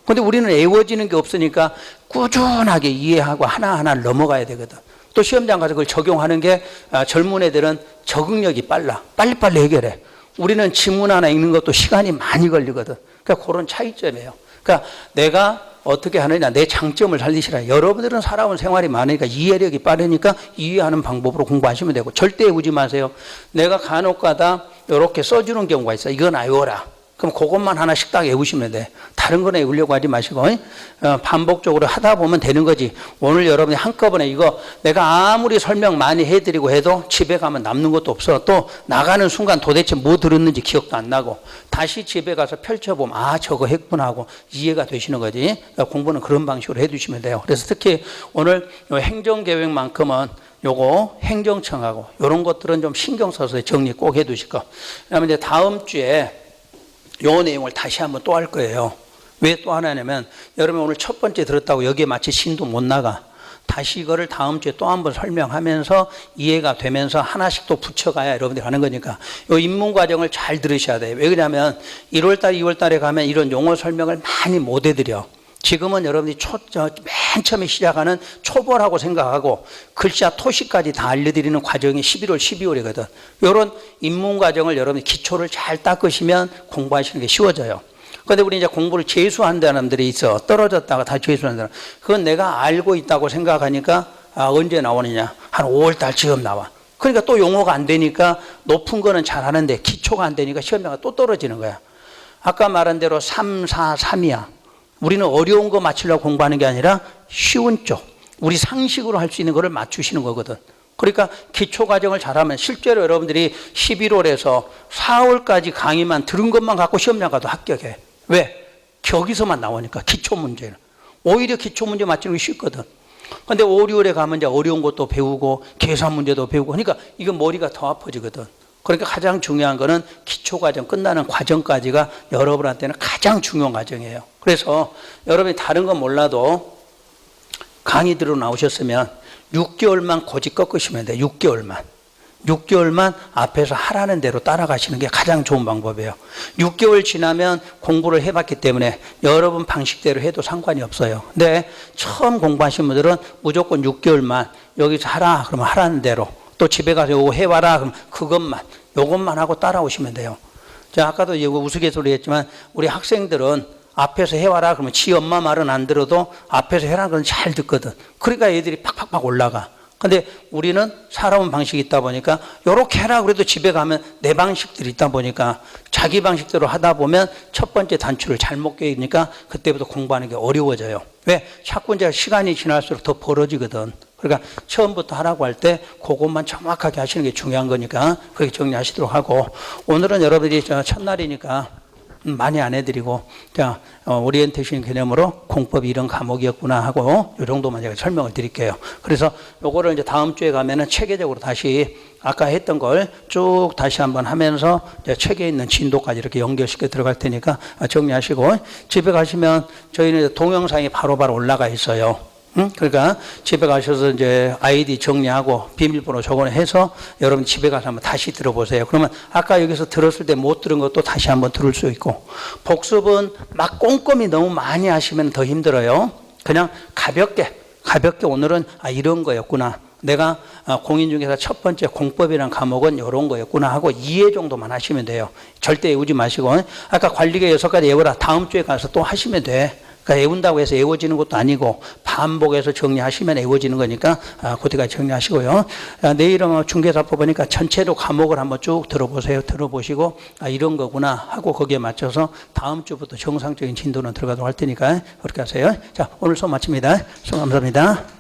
근데 우리는 외워지는 게 없으니까 꾸준하게 이해하고 하나하나 넘어가야 되거든. 또 시험장 가서 그걸 적용하는 게 젊은 애들은 적응력이 빨라. 빨리빨리 해결해. 우리는 지문 하나 읽는 것도 시간이 많이 걸리거든. 그러니까 그런 차이점이에요. 그러니까 내가 어떻게 하느냐, 내 장점을 살리시라. 여러분들은 살아온 생활이 많으니까 이해력이 빠르니까 이해하는 방법으로 공부하시면 되고 절대 외우지 마세요. 내가 간혹가다 이렇게 써주는 경우가 있어. 이건 외워라. 그럼 그것만 하나씩 딱 외우시면 돼. 다른 거는 외우려고 하지 마시고 반복적으로 하다 보면 되는 거지. 오늘 여러분이 한꺼번에 이거 내가 아무리 설명 많이 해드리고 해도 집에 가면 남는 것도 없어. 또 나가는 순간 도대체 뭐 들었는지 기억도 안 나고 다시 집에 가서 펼쳐보면 아 저거 했구나 하고 이해가 되시는 거지. 그러니까 공부는 그런 방식으로 해두시면 돼요. 그래서 특히 오늘 행정계획만큼은 요거 행정청하고 이런 것들은 좀 신경 써서 정리 꼭 해두실 거. 그다음에 이제 다음 주에 요 내용을 다시 한번 또 할 거예요. 왜 또 하냐면 여러분 오늘 첫 번째 들었다고 여기에 마치 신도 못 나가. 다시 이거를 다음 주에 또 한번 설명하면서 이해가 되면서 하나씩 또 붙여가야 여러분들이 하는 거니까 요 입문 과정을 잘 들으셔야 돼요. 왜 그러냐면 1월달, 2월달에 가면 이런 용어 설명을 많이 못 해드려. 지금은 여러분들이 맨 처음에 시작하는 초보라고 생각하고 글자 토시까지 다 알려드리는 과정이 11월, 12월이거든. 이런 입문 과정을 여러분이 기초를 잘 닦으시면 공부하시는 게 쉬워져요. 그런데 우리 이제 공부를 재수한 사람들이 있어. 떨어졌다가 다 재수한 사람. 그건 내가 알고 있다고 생각하니까 언제 나오느냐. 한 5월 달쯤 나와. 그러니까 또 용어가 안 되니까 높은 거는 잘 하는데 기초가 안 되니까 시험장가 또 떨어지는 거야. 아까 말한 대로 3, 4, 3이야. 우리는 어려운 거 맞추려고 공부하는 게 아니라 쉬운 쪽, 우리 상식으로 할 수 있는 거를 맞추시는 거거든. 그러니까 기초 과정을 잘하면 실제로 여러분들이 11월에서 4월까지 강의만 들은 것만 갖고 시험장 가도 합격해. 왜? 거기서만 나오니까 기초 문제는. 오히려 기초 문제 맞추는 게 쉽거든. 근데 5, 6월에 가면 이제 어려운 것도 배우고 계산 문제도 배우고 그러니까 이건 머리가 더 아파지거든. 그러니까 가장 중요한 거는 기초 과정 끝나는 과정까지가 여러분한테는 가장 중요한 과정이에요. 그래서 여러분이 다른 건 몰라도 강의 들어 나오셨으면 6개월만 고집 꺾으시면 돼요. 6개월만 앞에서 하라는 대로 따라가시는 게 가장 좋은 방법이에요. 6개월 지나면 공부를 해봤기 때문에 여러분 방식대로 해도 상관이 없어요. 근데 처음 공부하신 분들은 무조건 6개월만 여기서 하라 그러면 하라는 대로 또 집에 가서 요거 해와라 그럼 요것만 하고 따라오시면 돼요. 제가 아까도 이거 우스갯소리 했지만 우리 학생들은 앞에서 해와라 그러면 지 엄마 말은 안 들어도 앞에서 해라는 건 잘 듣거든. 그러니까 애들이 팍팍팍 올라가. 근데 우리는 살아온 방식이 있다 보니까 요렇게 해라 그래도 집에 가면 내 방식들이 있다 보니까 자기 방식대로 하다 보면 첫 번째 단추를 잘못 깨니까 그때부터 공부하는 게 어려워져요. 왜? 자꾸 이제 시간이 지날수록 더 벌어지거든. 그러니까 처음부터 하라고 할 때 그것만 정확하게 하시는 게 중요한 거니까 그렇게 정리하시도록 하고 오늘은 여러분들이 첫날이니까 많이 안 해드리고 자 오리엔테이션 개념으로 공법이 이런 과목이었구나 하고 이 정도만 제가 설명을 드릴게요. 그래서 요거를 이제 다음 주에 가면은 체계적으로 다시 아까 했던 걸 쭉 다시 한번 하면서 이제 책에 있는 진도까지 이렇게 연결시켜 들어갈 테니까 정리하시고, 집에 가시면 저희는 동영상이 바로바로 올라가 있어요. 그러니까 집에 가셔서 이제 아이디 정리하고 비밀번호 적어내서 여러분 집에 가서 한번 다시 들어보세요. 그러면 아까 여기서 들었을 때 못 들은 것도 다시 한번 들을 수 있고, 복습은 막 꼼꼼히 너무 많이 하시면 더 힘들어요. 그냥 가볍게 오늘은 이런 거였구나. 내가 공인중개사 첫 번째 공법이라는 과목은 이런 거였구나 하고 이해 정도만 하시면 돼요. 절대 외우지 마시고, 아까 관리계 6가지 외워라. 다음 주에 가서 또 하시면 돼. 그러니까 외운다고 해서 외워지는 것도 아니고 반복해서 정리하시면 외워지는 거니까 그때까지 정리하시고요. 내일은 중개사법 보니까 전체로 과목을 한번 쭉 들어보세요. 들어보시고 이런 거구나 하고 거기에 맞춰서 다음 주부터 정상적인 진도는 들어가도록 할 테니까 그렇게 하세요. 자, 오늘 수업 마칩니다. 수고 감사합니다.